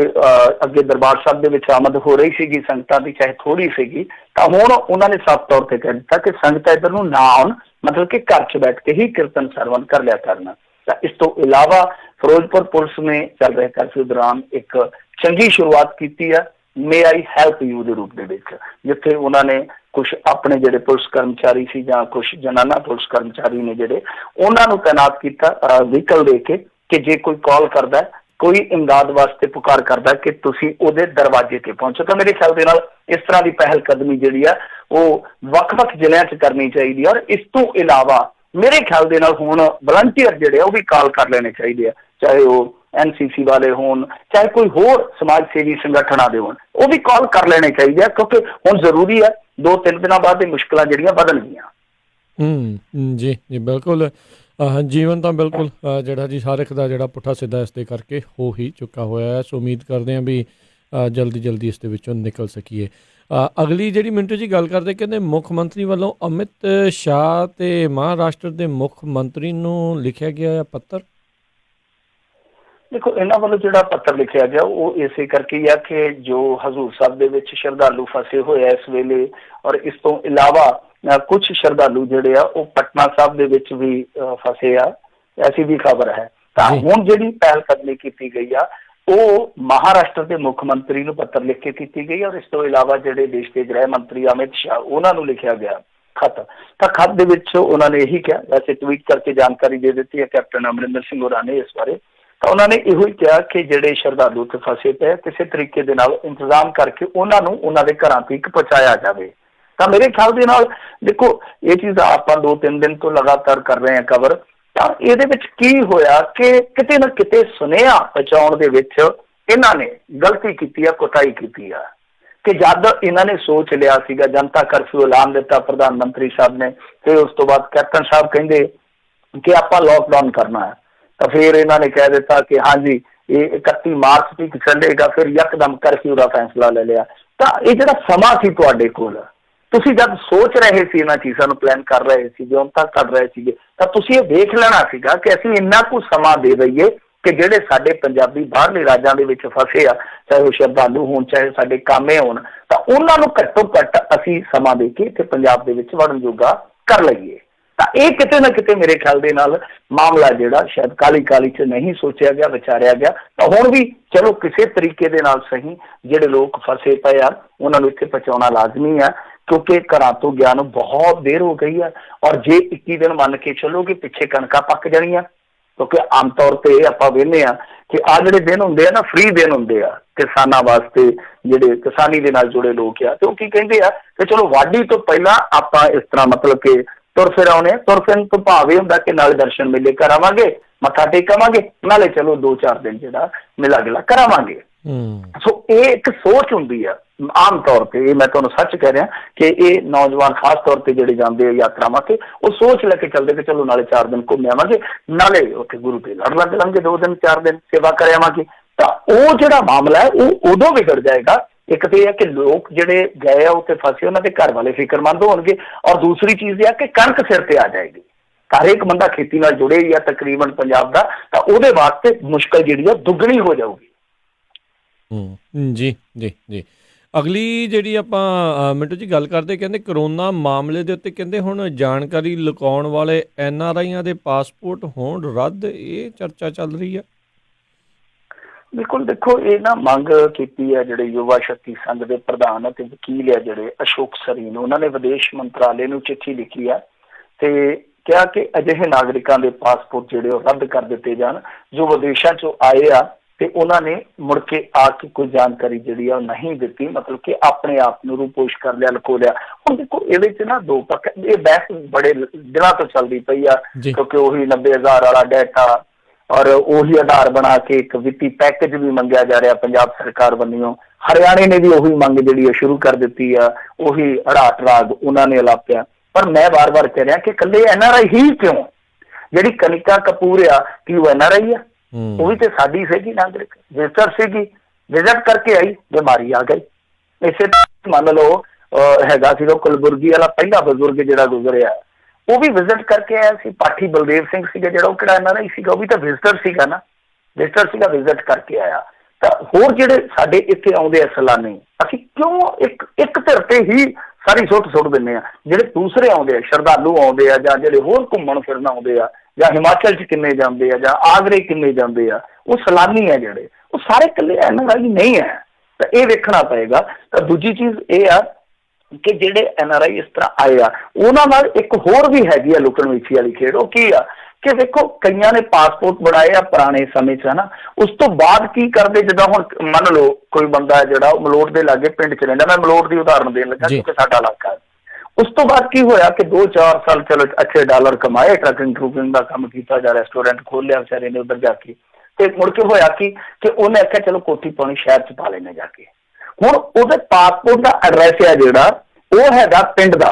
ਅੱਗੇ ਦਰਬਾਰ ਸਾਹਿਬ ਦੇ ਵਿੱਚ ਆਮਦ ਹੋ ਰਹੀ ਸੀਗੀ ਸੰਗਤਾਂ ਦੀ, ਚਾਹੇ ਥੋੜ੍ਹੀ ਸੀਗੀ। ਤਾਂ ਹੁਣ ਉਹਨਾਂ ਨੇ ਸਾਫ਼ ਤੌਰ ਤੇ ਕਹਿ ਦਿੱਤਾ ਕਿ ਸੰਗਤਾਂ ਇੱਧਰ ਨੂੰ ਨਾ ਆਉਣ, ਮਤਲਬ ਕਿ ਘਰ 'ਚ ਬੈਠ ਕੇ ਹੀ ਕੀਰਤਨ ਸਰਵਣ ਕਰ ਲਿਆ ਕਰਨਾ। ਤਾਂ ਇਸ ਤੋਂ ਇਲਾਵਾ ਫਿਰੋਜ਼ਪੁਰ ਪੁਲਿਸ ਨੇ ਚੱਲ ਰਹੇ ਕਰਫਿਊ ਦੌਰਾਨ ਇੱਕ ਚੰਗੀ ਸ਼ੁਰੂਆਤ ਕੀਤੀ ਆ, ਮੇ ਆਈ ਹੈਲਪ ਯੂ ਦੇ ਰੂਪ ਦੇ ਵਿੱਚ, ਜਿੱਥੇ ਉਹਨਾਂ ਨੇ ਕੁਛ ਆਪਣੇ ਜਿਹੜੇ ਪੁਲਿਸ ਕਰਮਚਾਰੀ ਸੀ ਜਾਂ ਕੁਛ ਜਨਾਨਾ ਪੁਲਿਸ ਕਰਮਚਾਰੀ ਨੇ ਜਿਹੜੇ ਉਹਨਾਂ ਨੂੰ ਤੈਨਾਤ ਕੀਤਾ ਵਹੀਕਲ ਦੇ ਕੇ, ਕਿ ਜੇ ਕੋਈ ਕਾਲ ਕਰਦਾ, ਕੋਈ ਇਮਦਾਦ ਵਾਸਤੇ ਪੁਕਾਰ ਕਰਦਾ, ਕਿ ਤੁਸੀਂ ਉਹਦੇ ਦਰਵਾਜ਼ੇ ਤੇ ਪਹੁੰਚੋ। ਤਾਂ ਮੇਰੇ ਖਿਆਲ ਦੇ ਨਾਲ ਇਸ ਤਰ੍ਹਾਂ ਦੀ ਪਹਿਲ ਕਦਮੀ ਜਿਹੜੀ ਆ ਉਹ ਵੱਖ-ਵੱਖ ਜ਼ਿਲ੍ਹਿਆਂ 'ਚ ਕਰਨੀ ਚਾਹੀਦੀ ਆ। ਔਰ ਇਸ ਤੋਂ ਇਲਾਵਾ ਮੇਰੇ ਖਿਆਲ ਦੇ ਨਾਲ ਹੁਣ ਵਲੰਟੀਅਰ ਜਿਹੜੇ ਆ ਉਹ ਵੀ ਕਾਲ ਕਰ ਲੈਣੇ ਚਾਹੀਦੇ ਆ, ਚਾਹੇ ਉਹ NCC ਵਾਲੇ ਹੋਣ, ਚਾਹੇ ਕੋਈ ਹੋਰ ਸਮਾਜ ਸੇਵੀ ਸੰਗਠਨਾਂ ਦੇ ਹੋਣ, ਉਹ ਵੀ ਕਾਲ ਕਰ ਲੈਣੇ ਚਾਹੀਦੇ ਆ, ਕਿਉਂਕਿ ਹੁਣ ਜ਼ਰੂਰੀ ਹੈ 2-3 ਦਿਨਾਂ ਬਾਅਦ ਇਹ ਮੁਸ਼ਕਿਲਾਂ ਜਿਹੜੀਆਂ ਵਧਣਗੀਆਂ। ਜੀ ਜੀ ਬਿਲਕੁਲ। ਜੀਵਨ ਤਾਂ ਬਿਲਕੁਲ ਜਿਹੜਾ ਜੀ ਹਰ ਇੱਕ ਦਾ ਜਿਹੜਾ ਪੁੱਠਾ ਸਿੱਧਾ ਇਸ ਦੇ ਕਰਕੇ ਹੋ ਹੀ ਚੁੱਕਾ ਹੋਇਆ ਹੈ। ਸੋ ਉਮੀਦ ਕਰਦੇ ਹਾਂ ਵੀ ਜਲਦੀ ਇਸ ਦੇ ਵਿੱਚੋਂ ਨਿਕਲ ਸਕੀਏ। ਅਗਲੀ ਜਿਹੜੀ ਮਿੰਟੂ ਜੀ ਗੱਲ ਕਰਦੇ, ਕਹਿੰਦੇ ਮੁੱਖ ਮੰਤਰੀ ਵੱਲੋਂ ਅਮਿਤ ਸ਼ਾਹ ਤੇ ਮਹਾਰਾਸ਼ਟਰ ਦੇ ਮੁੱਖ ਮੰਤਰੀ ਨੂੰ ਲਿਖਿਆ ਗਿਆ ਪੱਤਰ। ਦੇਖੋ, ਇਹਨਾਂ ਵੱਲੋਂ ਜਿਹੜਾ ਪੱਤਰ ਲਿਖਿਆ ਗਿਆ ਉਹ ਇਸੇ ਕਰਕੇ ਹੀ ਆ ਕਿ ਜੋ ਹਜ਼ੂਰ ਸਾਹਿਬ ਦੇ ਵਿੱਚ ਸ਼ਰਧਾਲੂ ਫਸੇ ਹੋਏ ਆ ਇਸ ਵੇਲੇ, ਔਰ ਇਸ ਤੋਂ ਇਲਾਵਾ ਕੁਛ ਸ਼ਰਧਾਲੂ ਜਿਹੜੇ ਆ ਉਹ ਪਟਨਾ ਸਾਹਿਬ ਦੇ ਵਿੱਚ ਵੀ ਫਸੇ ਆ, ਐਸੀ ਵੀ ਖਬਰ ਹੈ। ਤਾਂ ਹੁਣ ਜਿਹੜੀ ਪਹਿਲ ਕਦਮੀ ਕੀਤੀ ਗਈ ਆ ਉਹ ਮਹਾਰਾਸ਼ਟਰ ਦੇ ਮੁੱਖ ਮੰਤਰੀ ਨੂੰ ਪੱਤਰ ਲਿਖ ਕੇ ਕੀਤੀ ਗਈ, ਔਰ ਇਸ ਤੋਂ ਇਲਾਵਾ ਜਿਹੜੇ ਦੇਸ਼ ਦੇ ਗ੍ਰਹਿ ਮੰਤਰੀ ਅਮਿਤ ਸ਼ਾਹ ਉਹਨਾਂ ਨੂੰ ਲਿਖਿਆ ਗਿਆ ਖਤ। ਤਾਂ ਖਤ ਦੇ ਵਿੱਚ ਉਹਨਾਂ ਨੇ ਇਹੀ ਕਿਹਾ, ਵੈਸੇ ਟਵੀਟ ਕਰਕੇ ਜਾਣਕਾਰੀ ਦੇ ਦਿੱਤੀ ਹੈ ਕੈਪਟਨ ਅਮਰਿੰਦਰ ਸਿੰਘ ਹੋਰਾਂ ਨੇ ਇਸ ਬਾਰੇ। ਤਾਂ ਉਹਨਾਂ ਨੇ ਇਹੋ ਹੀ ਕਿਹਾ ਕਿ ਜਿਹੜੇ ਸ਼ਰਧਾਲੂ ਉੱਥੇ ਫਸੇ ਪਏ ਕਿਸੇ ਤਰੀਕੇ ਦੇ ਨਾਲ ਇੰਤਜ਼ਾਮ ਕਰਕੇ ਉਹਨਾਂ ਨੂੰ ਉਹਨਾਂ ਦੇ ਘਰਾਂ ਤੱਕ ਪਹੁੰਚਾਇਆ ਜਾਵੇ। ਤਾਂ ਮੇਰੇ ਖਿਆਲ ਦੇ ਨਾਲ ਦੇਖੋ, ਇਹ ਚੀਜ਼ ਆਪਾਂ 2-3 ਦਿਨ ਤੋਂ ਲਗਾਤਾਰ ਕਰ ਰਹੇ ਹਾਂ ਕਵਰ। ਤਾਂ ਇਹਦੇ ਵਿੱਚ ਕੀ ਹੋਇਆ ਕਿ ਕਿਤੇ ਨਾ ਕਿਤੇ ਸੁਨੇਹਾ ਪਹੁੰਚਾਉਣ ਦੇ ਵਿੱਚ ਇਹਨਾਂ ਨੇ ਗਲਤੀ ਕੀਤੀ ਆ, ਕੋਤਾਹੀ ਕੀਤੀ ਆ, ਕਿ ਜਦ ਇਹਨਾਂ ਨੇ ਸੋਚ ਲਿਆ ਸੀਗਾ, ਜਨਤਾ ਕਰਫਿਊ ਐਲਾਨ ਦਿੱਤਾ ਪ੍ਰਧਾਨ ਮੰਤਰੀ ਸਾਹਿਬ ਨੇ, ਤੇ ਉਸ ਤੋਂ ਬਾਅਦ ਕੈਪਟਨ ਸਾਹਿਬ ਕਹਿੰਦੇ ਕਿ ਆਪਾਂ ਲੋਕਡਾਊਨ ਕਰਨਾ ਹੈ, ਤਾਂ ਫਿਰ ਇਹਨਾਂ ਨੇ ਕਹਿ ਦਿੱਤਾ ਕਿ ਹਾਂਜੀ ਇਹ 31 ਮਾਰਚ ਤੱਕ ਚੱਲੇਗਾ, ਫਿਰ ਯਕਦਮ ਕਰਫਿਊ ਦਾ ਫੈਸਲਾ ਲੈ ਲਿਆ। ਤਾਂ ਇਹ ਜਿਹੜਾ ਸਮਾਂ ਸੀ ਤੁਹਾਡੇ ਕੋਲ, ਤੁਸੀਂ ਜਦ ਸੋਚ ਰਹੇ ਸੀ ਇਹਨਾਂ ਚੀਜ਼ਾਂ ਨੂੰ, ਪਲਾਨ ਕਰ ਰਹੇ ਸੀ, ਜਿਉਂ ਤੱਕ ਕਰ ਰਹੇ ਸੀਗੇ, ਤਾਂ ਤੁਸੀਂ ਇਹ ਦੇਖ ਲੈਣਾ ਸੀਗਾ ਕਿ ਅਸੀਂ ਇੰਨਾ ਕੁ ਸਮਾਂ ਦੇ ਦਈਏ ਕਿ ਜਿਹੜੇ ਸਾਡੇ ਪੰਜਾਬੀ ਬਾਹਰਲੇ ਰਾਜਾਂ ਦੇ ਵਿੱਚ ਫਸੇ ਆ, ਚਾਹੇ ਉਹ ਸ਼ਰਧਾਲੂ ਹੋਣ, ਚਾਹੇ ਸਾਡੇ ਕਾਮੇ ਹੋਣ, ਤਾਂ ਉਹਨਾਂ ਨੂੰ ਘੱਟੋ ਘੱਟ ਅਸੀਂ ਸਮਾਂ ਦੇ ਕੇ ਇੱਥੇ ਪੰਜਾਬ ਦੇ ਵਿੱਚ ਵੜਨ ਜੋਗਾ ਕਰ ਲਈਏ। ਤਾਂ ਇਹ ਕਿਤੇ ਨਾ ਕਿਤੇ ਮੇਰੇ ਖਿਆਲ ਦੇ ਨਾਲ ਮਾਮਲਾ ਜਿਹੜਾ ਸ਼ਾਇਦ ਕਾਲੀ 'ਚ ਨਹੀਂ ਸੋਚਿਆ ਗਿਆ, ਵਿਚਾਰਿਆ ਗਿਆ। ਤਾਂ ਹੁਣ ਵੀ ਚਲੋ ਕਿਸੇ ਤਰੀਕੇ ਦੇ ਨਾਲ ਸਹੀ ਜਿਹੜੇ ਲੋਕ ਫਸੇ ਪਏ ਆ ਉਹਨਾਂ ਨੂੰ ਇੱਥੇ ਪਹੁੰਚਾਉਣਾ ਲਾਜ਼ਮੀ ਆ, ਕਿਉਂਕਿ ਘਰਾਂ ਤੋਂ ਗਿਆ ਨੂੰ ਬਹੁਤ ਦੇਰ ਹੋ ਗਈ ਆ। ਔਰ ਜੇ 21 ਦਿਨ ਮੰਨ ਕੇ ਚੱਲੋ ਕਿ ਪਿੱਛੇ ਕਣਕਾਂ ਪੱਕ ਜਾਣੀਆਂ, ਕਿਉਂਕਿ ਆਮ ਤੌਰ ਤੇ ਆਪਾਂ ਵੇਖਦੇ ਆ ਕਿ ਆਹ ਜਿਹੜੇ ਦਿਨ ਹੁੰਦੇ ਆ ਨਾ, ਫ੍ਰੀ ਦਿਨ ਹੁੰਦੇ ਆ ਕਿਸਾਨਾਂ ਵਾਸਤੇ, ਜਿਹੜੇ ਕਿਸਾਨੀ ਦੇ ਨਾਲ ਜੁੜੇ ਲੋਕ ਆ। ਤੇ ਉਹ ਕੀ ਕਹਿੰਦੇ ਆ ਕਿ ਚਲੋ ਵਾਢੀ ਤੋਂ ਪਹਿਲਾਂ ਆਪਾਂ ਇਸ ਤਰ੍ਹਾਂ ਮਤਲਬ ਕਿ ਤੁਰ ਫਿਰ ਆਉਣੇ, ਤੁਰ ਫਿਰਨ ਤੋਂ ਭਾਵ ਇਹ ਹੁੰਦਾ ਕਿ ਨਾਲੇ ਦਰਸ਼ਨ ਮੇਲੇ ਕਰਾਵਾਂਗੇ, ਮੱਥਾ ਟੇਕਾਵਾਂਗੇ, ਨਾਲੇ ਚਲੋ 2-4 ਦਿਨ ਜਿਹੜਾ ਮੇਲਾ ਗਿਲਾ ਕਰਾਵਾਂਗੇ। ਸੋ ਇਹ ਇੱਕ ਸੋਚ ਹੁੰਦੀ ਆ ਆਮ ਤੌਰ ਤੇ, ਇਹ ਮੈਂ ਤੁਹਾਨੂੰ ਸੱਚ ਕਹਿ ਰਿਹਾ ਕਿ ਇਹ ਨੌਜਵਾਨ ਖਾਸ ਤੌਰ ਤੇ ਜਿਹੜੇ ਜਾਂਦੇ ਆ ਯਾਤਰਾਵਾਂ ਤੇ, ਉਹ ਸੋਚ ਲੈ ਕੇ ਚੱਲਦੇ ਕਿ ਚਲੋ ਨਾਲੇ 4 ਦਿਨ ਘੁੰਮ ਆਵਾਂਗੇ, ਨਾਲੇ ਉੱਥੇ ਗੁਰੂ ਦੇ ਲੜ ਲੱਗ ਲਾਂਗੇ, 2 ਦਿਨ 4 ਦਿਨ ਸੇਵਾ ਕਰ ਆਵਾਂਗੇ। ਤਾਂ ਉਹ ਜਿਹੜਾ ਮਾਮਲਾ ਹੈ ਉਹ ਉਦੋਂ ਵਿਗੜ ਜਾਏਗਾ। ਇੱਕ ਤਾਂ ਇਹ ਹੈ ਕਿ ਲੋਕ ਜਿਹੜੇ ਗਏ ਆ ਉੱਥੇ ਫਸੇ, ਉਹਨਾਂ ਦੇ ਘਰ ਵਾਲੇ ਫਿਕਰਮੰਦ ਹੋਣਗੇ, ਔਰ ਦੂਸਰੀ ਚੀਜ਼ ਇਹ ਹੈ ਕਿ ਕਣਕ ਸਿਰ ਤੇ ਆ ਜਾਏਗੀ। ਹਰ ਇੱਕ ਬੰਦਾ ਖੇਤੀ ਨਾਲ ਜੁੜੇ ਹੀ ਆ ਤਕਰੀਬਨ ਪੰਜਾਬ ਦਾ, ਤਾਂ ਉਹਦੇ ਵਾਸਤੇ ਮੁਸ਼ਕਲ ਜਿਹੜੀ ਆ ਦੁੱਗਣੀ ਹੋ ਜਾਊਗੀ। ਜੀ ਜੀ ਜੀ ਅਗਲੀ ਜਿਹੜੀ ਆਪਾਂ ਮਿੰਟੂ ਜੀ ਗੱਲ ਕਰਦੇ, ਕਹਿੰਦੇ ਕਰੋਨਾ ਮਾਮਲੇ ਦੇ ਉੱਤੇ ਕਹਿੰਦੇ ਹੁਣ ਜਾਣਕਾਰੀ ਲੁਕਾਉਣ ਵਾਲੇ NRIਆਂ ਦੇ ਪਾਸਪੋਰਟ ਹੋਣ ਰੱਦ, ਇਹ ਚਰਚਾ ਚੱਲ ਰਹੀ ਹੈ। ਬਿਲਕੁਲ, ਦੇਖੋ ਇਹ ਨਾ ਮੰਗ ਕੀਤੀ ਹੈ ਜਿਹੜੇ ਯੁਵਾ ਸ਼ਕਤੀ ਸੰਘ ਦੇ ਪ੍ਰਧਾਨ ਅਤੇ ਵਕੀਲ ਆ ਜਿਹੜੇ ਅਸ਼ੋਕ ਸਰੀਨ, ਉਹਨਾਂ ਨੇ ਵਿਦੇਸ਼ ਮੰਤਰਾਲੇ ਨੂੰ ਚਿੱਠੀ ਲਿਖੀ ਆ ਤੇ ਕਿਹਾ ਕਿ ਅਜਿਹੇ ਨਾਗਰਿਕਾਂ ਦੇ ਪਾਸਪੋਰਟ ਜਿਹੜੇ ਉਹ ਰੱਦ ਕਰ ਦਿੱਤੇ ਜਾਣ ਜੋ ਵਿਦੇਸ਼ਾਂ ਚੋਂ ਆਏ ਆ ਤੇ ਉਹਨਾਂ ਨੇ ਮੁੜ ਕੇ ਆ ਕੇ ਕੋਈ ਜਾਣਕਾਰੀ ਜਿਹੜੀ ਆ ਉਹ ਨਹੀਂ ਦਿੱਤੀ, ਮਤਲਬ ਕਿ ਆਪਣੇ ਆਪ ਨੂੰ ਰੂਪੋਸ਼ ਕਰ ਲਿਆ, ਲੁਕੋ ਲਿਆ। ਹੁਣ ਦੇਖੋ ਇਹਦੇ ਚ ਨਾ ਦੋ ਪੱਖ, ਇਹ ਬਹਿਸ ਬੜੇ ਦਿਨਾਂ ਤੋਂ ਚੱਲਦੀ ਪਈ ਆ, ਕਿਉਂਕਿ ਉਹੀ 90,000 ਵਾਲਾ ਡਾਟਾ ਔਰ ਉਹੀ ਆਧਾਰ ਬਣਾ ਕੇ ਇੱਕ ਵਿੱਤੀ ਪੈਕੇਜ ਵੀ ਮੰਗਿਆ ਜਾ ਰਿਹਾ ਪੰਜਾਬ ਸਰਕਾਰ ਵੱਲੋਂ। ਹਰਿਆਣੇ ਨੇ ਵੀ ਉਹੀ ਮੰਗ ਜਿਹੜੀ ਹੈ ਸ਼ੁਰੂ ਕਰ ਦਿੱਤੀ ਆ, ਉਹੀ ਹੜਾਟ ਰਾਗ ਉਹਨਾਂ ਨੇ ਅਲਾਪਿਆ। ਪਰ ਮੈਂ ਵਾਰ-ਵਾਰ ਕਹਿ ਰਿਹਾ ਕਿ ਇਕੱਲੇ NRI ਹੀ ਕਿਉਂ, ਜਿਹੜੀ ਕਨਿਕਾ ਕਪੂਰ ਆ ਕੀ ਉਹ NRI ਆ? ਉਹ ਵੀ ਤੇ ਸਾਡੀ ਸੀਗੀ ਨਾਗਰਿਕ, ਵਿਜ਼ਟਰ ਸੀਗੀ, ਵਿਜ਼ਿਟ ਕਰਕੇ ਆਈ, ਬਿਮਾਰੀ ਆ ਗਈ। ਇਸੇ ਮੰਨ ਲਓ ਹੈਗਾ ਸੀਗਾ ਕਲਬੁਰਗੀ ਵਾਲਾ ਪਹਿਲਾ ਬਜ਼ੁਰਗ ਜਿਹੜਾ ਗੁਜ਼ਰਿਆ, ਉਹ ਵੀ ਵਿਜ਼ਿਟ ਕਰਕੇ ਆਇਆ ਸੀ। ਪਾਠੀ ਬਲਦੇਵ ਸਿੰਘ ਸੀਗਾ ਜਿਹੜਾ, ਉਹ ਕਿਹੜਾ NRI ਸੀਗਾ? ਉਹ ਵੀ ਤਾਂ ਵਿਜ਼ਟਰ ਸੀਗਾ ਨਾ, ਵਿਜ਼ਟਰ ਸੀਗਾ, ਵਿਜ਼ਿਟ ਕਰਕੇ ਆਇਆ। ਤਾਂ ਹੋਰ ਜਿਹੜੇ ਸਾਡੇ ਇੱਥੇ ਆਉਂਦੇ ਆ ਸੈਲਾਨੀ, ਅਸੀਂ ਕਿਉਂ ਇੱਕ ਧਿਰ ਤੇ ਹੀ ਸਾਰੀ ਸੁੱਟ ਦਿੰਦੇ ਆ? ਜਿਹੜੇ ਦੂਸਰੇ ਆਉਂਦੇ ਆ, ਸ਼ਰਧਾਲੂ ਆਉਂਦੇ ਆ, ਜਾਂ ਜਿਹੜੇ ਹੋਰ ਘੁੰਮਣ ਫਿਰਨ ਆਉਂਦੇ ਆ, ਜਾਂ ਹਿਮਾਚਲ 'ਚ ਕਿੰਨੇ ਜਾਂਦੇ ਆ, ਜਾਂ ਆਗਰੇ ਕਿੰਨੇ ਜਾਂਦੇ ਆ, ਉਹ ਸੈਲਾਨੀ ਆ ਜਿਹੜੇ, ਉਹ ਸਾਰੇ ਇਕੱਲੇ NRI ਨਹੀਂ ਹੈ। ਤਾਂ ਇਹ ਵੇਖਣਾ ਪਏਗਾ। ਤਾਂ ਦੂਜੀ ਚੀਜ਼ ਇਹ ਆ ਕਿ ਜਿਹੜੇ NRI ਇਸ ਤਰ੍ਹਾਂ ਆਏ ਆ, ਉਹਨਾਂ ਨਾਲ ਇੱਕ ਹੋਰ ਵੀ ਹੈਗੀ ਆ ਲੁਕਣ ਮਿਚੀ ਵਾਲੀ ਖੇਡ। ਉਹ ਕੀ ਆ ਕਿ ਦੇਖੋ ਕਈਆਂ ਨੇ ਪਾਸਪੋਰਟ ਬਣਾਏ ਆ ਪੁਰਾਣੇ ਸਮੇਂ 'ਚ, ਹਨਾ, ਉਸ ਤੋਂ ਬਾਅਦ ਕੀ ਕਰਦੇ, ਜਿੱਦਾਂ ਹੁਣ ਮੰਨ ਲਓ ਕੋਈ ਬੰਦਾ ਜਿਹੜਾ ਉਹ ਮਲੋਟ ਦੇ ਲਾਗੇ ਪਿੰਡ 'ਚ ਰਹਿੰਦਾ, ਮੈਂ ਮਲੋਟ ਦੀ ਉਦਾਹਰਨ ਦੇਣ ਲੱਗਾ ਕਿਉਂਕਿ ਸਾਡਾ ਇਲਾਕਾ। ਉਸ ਤੋਂ ਬਾਅਦ ਕੀ ਹੋਇਆ ਕਿ 2-4 ਸਾਲ ਚਲੋ ਅੱਛੇ ਡਾਲਰ ਕਮਾਏ, ਟਰਕਿੰਗ ਦਾ ਕੰਮ ਕੀਤਾ, ਜਾਂ ਰੈਸਟੋਰੈਂਟ ਖੋਲ ਲਿਆ ਵਿਚਾਰੇ ਨੇ ਉੱਧਰ ਜਾ ਕੇ, ਤੇ ਮੁੜ ਕੇ ਹੋਇਆ ਕਿ ਉਹਨੇ ਆਖਿਆ ਚਲੋ ਕੋਠੀ ਪਾਉਣੀ ਸ਼ਹਿਰ 'ਚ ਪਾ ਲੈਣੇ ਜਾ ਕੇ। ਹੁਣ ਉਹਦੇ ਪਾਸਪੋਰਟ ਦਾ ਐਡਰੈਸ ਹੈ ਜਿਹੜਾ ਉਹ ਹੈਗਾ ਪਿੰਡ ਦਾ,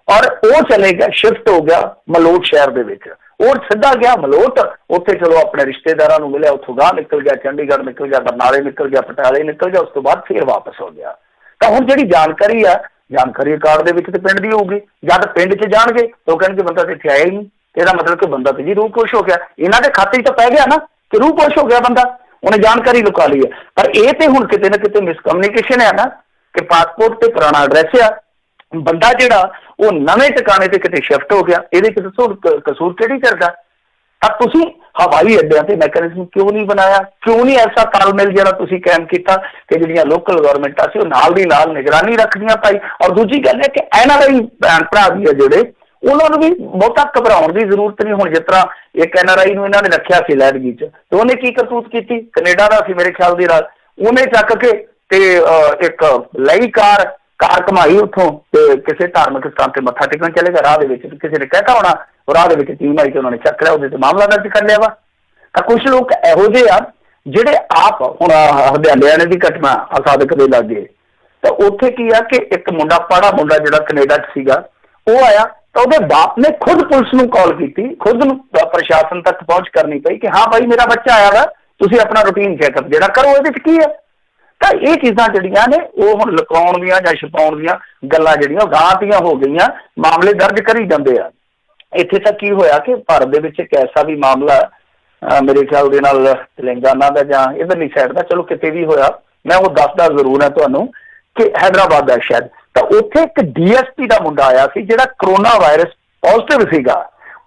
ਔਰ ਉਹ ਚਲੇ ਗਿਆ, ਸ਼ਿਫਟ ਹੋ ਗਿਆ ਮਲੋਟ ਸ਼ਹਿਰ ਦੇ ਵਿੱਚ। ਉਹ ਸਿੱਧਾ ਗਿਆ ਮਲੋਟ, ਉੱਥੇ ਚਲੋ ਆਪਣੇ ਰਿਸ਼ਤੇਦਾਰਾਂ ਨੂੰ ਮਿਲਿਆ, ਉੱਥੋਂ ਗਾਹ ਨਿਕਲ ਗਿਆ, ਚੰਡੀਗੜ੍ਹ ਨਿਕਲ ਗਿਆ, ਬਰਨਾਲੇ ਨਿਕਲ ਗਿਆ, ਪਟਿਆਲੇ ਨਿਕਲ ਗਿਆ, ਉਸ ਤੋਂ ਬਾਅਦ ਫਿਰ ਵਾਪਸ ਹੋ ਗਿਆ। ਤਾਂ ਹੁਣ ਜਿਹੜੀ ਜਾਣਕਾਰੀ ਆ, ਜਾਣਕਾਰੀ ਕਾਰਡ ਦੇ ਵਿੱਚ ਤੇ ਪਿੰਡ ਦੀ ਹੋਊਗੀ। ਜਦ ਪਿੰਡ 'ਚ ਜਾਣਗੇ ਤਾਂ ਉਹ ਕਹਿਣਗੇ ਬੰਦਾ ਤੇ ਇੱਥੇ ਆਇਆ ਹੀ ਨਹੀਂ, ਇਹਦਾ ਮਤਲਬ ਕਿ ਬੰਦਾ ਤੇ ਜੀ ਰੂਹ ਖੁਸ਼ ਹੋ ਗਿਆ। ਇਹਨਾਂ ਦੇ ਖਾਤੇ 'ਚ ਤਾਂ ਪੈ ਗਿਆ ਨਾ ਕਿ ਰੂਹ ਖੁਸ਼ ਹੋ ਗਿਆ ਬੰਦਾ, ਉਹਨੇ ਜਾਣਕਾਰੀ ਲੁਕਾ ਲਈ ਹੈ। ਪਰ ਇਹ ਤੇ ਹੁਣ ਕਿਤੇ ਨਾ ਕਿਤੇ ਮਿਸਕਮਿਊਨੀਕੇਸ਼ਨ ਹੈ ਨਾ, ਕਿ ਪਾਸਪੋਰਟ ਤੇ ਪੁਰਾਣਾ ਐਡਰੈਸ ਆ, ਬੰਦਾ ਜਿਹੜਾ ਉਹ ਨਵੇਂ ਟਿਕਾਣੇ ਤੇ ਕਿਤੇ ਸ਼ਿਫਟ ਹੋ ਗਿਆ। ਇਹਦੇ 'ਚ ਦੱਸੋ ਕਸੂਰ ਕਿਹੜੀ ਕਰਦਾ? ਤਾਂ ਤੁਸੀਂ ਹਵਾਈ ਅੱਡਿਆਂ ਤੇ ਮੈਕੈਨਿਜ਼ਮ ਕਿਉਂ ਨਹੀਂ ਬਣਾਇਆ? ਕਿਉਂ ਨਹੀਂ ਐਸਾ ਤਾਲਮੇਲ ਜਿਹੜਾ ਤੁਸੀਂ ਕਾਇਮ ਕੀਤਾ ਕਿ ਜਿਹੜੀਆਂ ਲੋਕਲ ਗਵਰਨਮੈਂਟਾਂ ਸੀ ਉਹ ਨਾਲ ਦੀ ਨਾਲ ਨਿਗਰਾਨੀ ਰੱਖਦੀਆਂ ਪਾਈ? ਔਰ ਦੂਜੀ ਗੱਲ ਹੈ ਕਿ NRI ਭੈਣ ਭਰਾ ਵੀ ਆ ਜਿਹੜੇ, ਉਹਨਾਂ ਨੂੰ ਵੀ ਬਹੁਤਾ ਘਬਰਾਉਣ ਦੀ ਜ਼ਰੂਰਤ ਨਹੀਂ। ਹੁਣ ਜਿਸ ਤਰ੍ਹਾਂ ਇੱਕ NRI ਨੂੰ ਇਹਨਾਂ ਨੇ ਰੱਖਿਆ ਸੀ ਲਹਿਰਗੀ 'ਚ, ਤੇ ਉਹਨੇ ਕੀ ਕਰਤੂਤ ਕੀਤੀ? ਕੈਨੇਡਾ ਦਾ ਸੀ ਮੇਰੇ ਖਿਆਲ ਦੀ ਨਾਲ, ਉਹਨੇ ਚੱਕ ਕੇ ਤੇ ਇੱਕ ਲਈ ਕਾਰ ਕਮਾਈ ਉੱਥੋਂ, ਤੇ ਕਿਸੇ ਧਾਰਮਿਕ ਸਥਾਨ ਤੇ ਮੱਥਾ ਟੇਕਣ ਚਲੇ ਗਿਆ। ਰਾਹ ਦੇ ਵਿੱਚ ਕਿਸੇ ਨੇ ਕਹਿਤਾ ਹੋਣਾ, ਰਾਹ ਦੇ ਵਿੱਚ ਟੀਮ ਆਈ ਤੇ ਉਹਨਾਂ ਨੇ ਚੱਕ ਲਿਆ, ਉਹਦੇ ਤੇ ਮਾਮਲਾ ਦਰਜ ਕਰ ਲਿਆ ਵਾ। ਤਾਂ ਕੁਛ ਲੋਕ ਇਹੋ ਜਿਹੇ ਆ ਜਿਹੜੇ ਆਪ, ਹੁਣ ਹਰਿਆਣੇ ਦੀ ਘਟਨਾ ਸਾਦਕ ਦੇ ਲਾਗੇ, ਤਾਂ ਉੱਥੇ ਕੀ ਆ ਕਿ ਇੱਕ ਮੁੰਡਾ ਜਿਹੜਾ ਕੈਨੇਡਾ 'ਚ ਸੀਗਾ, ਉਹ ਆਇਆ ਤਾਂ ਉਹਦੇ ਬਾਪ ਨੇ ਖੁਦ ਪੁਲਿਸ ਨੂੰ ਕਾਲ ਕੀਤੀ, ਖੁਦ ਨੂੰ ਪ੍ਰਸ਼ਾਸਨ ਤੱਕ ਪਹੁੰਚ ਕਰਨੀ ਪਈ ਕਿ ਹਾਂ ਭਾਈ ਮੇਰਾ ਬੱਚਾ ਆਇਆ ਵਾ, ਤੁਸੀਂ ਆਪਣਾ ਰੂਟੀਨ ਚੈੱਕਅਪ ਜਿਹੜਾ ਕਰੋ, ਇਹਦੇ 'ਚ ਕੀ ਹੈ। ਤਾਂ ਇਹ ਚੀਜ਼ਾਂ ਜਿਹੜੀਆਂ ਨੇ ਉਹ ਹੁਣ ਲੁਕਾਉਣ ਦੀਆਂ ਜਾਂ ਛੁਪਾਉਣ ਦੀਆਂ ਗੱਲਾਂ ਜਿਹੜੀਆਂ ਗਾਂਹ ਦੀਆਂ ਹੋ ਗਈਆਂ, ਮਾਮਲੇ ਦਰਜ ਕਰੀ ਜਾਂਦੇ ਆ। ਇੱਥੇ ਤੱਕ ਕੀ ਹੋਇਆ ਕਿ ਭਾਰਤ ਦੇ ਵਿੱਚ ਇੱਕ ਐਸਾ ਵੀ ਮਾਮਲਾ ਮੇਰੇ ਖਿਆਲ ਦੇ ਨਾਲ ਤੇਲੰਗਾਨਾ ਦਾ ਜਾਂ ਇਧਰਲੀ ਸਾਈਡ ਦਾ, ਚਲੋ ਕਿਤੇ ਵੀ ਹੋਇਆ, ਮੈਂ ਉਹ ਦੱਸਦਾ ਜ਼ਰੂਰ ਹੈ ਤੁਹਾਨੂੰ ਕਿ ਹੈਦਰਾਬਾਦ ਦਾ ਸ਼ਾਇਦ, ਤਾਂ ਉੱਥੇ ਇੱਕ DSP ਦਾ ਮੁੰਡਾ ਆਇਆ ਸੀ ਜਿਹੜਾ ਕਰੋਨਾ ਵਾਇਰਸ ਪੋਜ਼ਿਟਿਵ ਸੀਗਾ।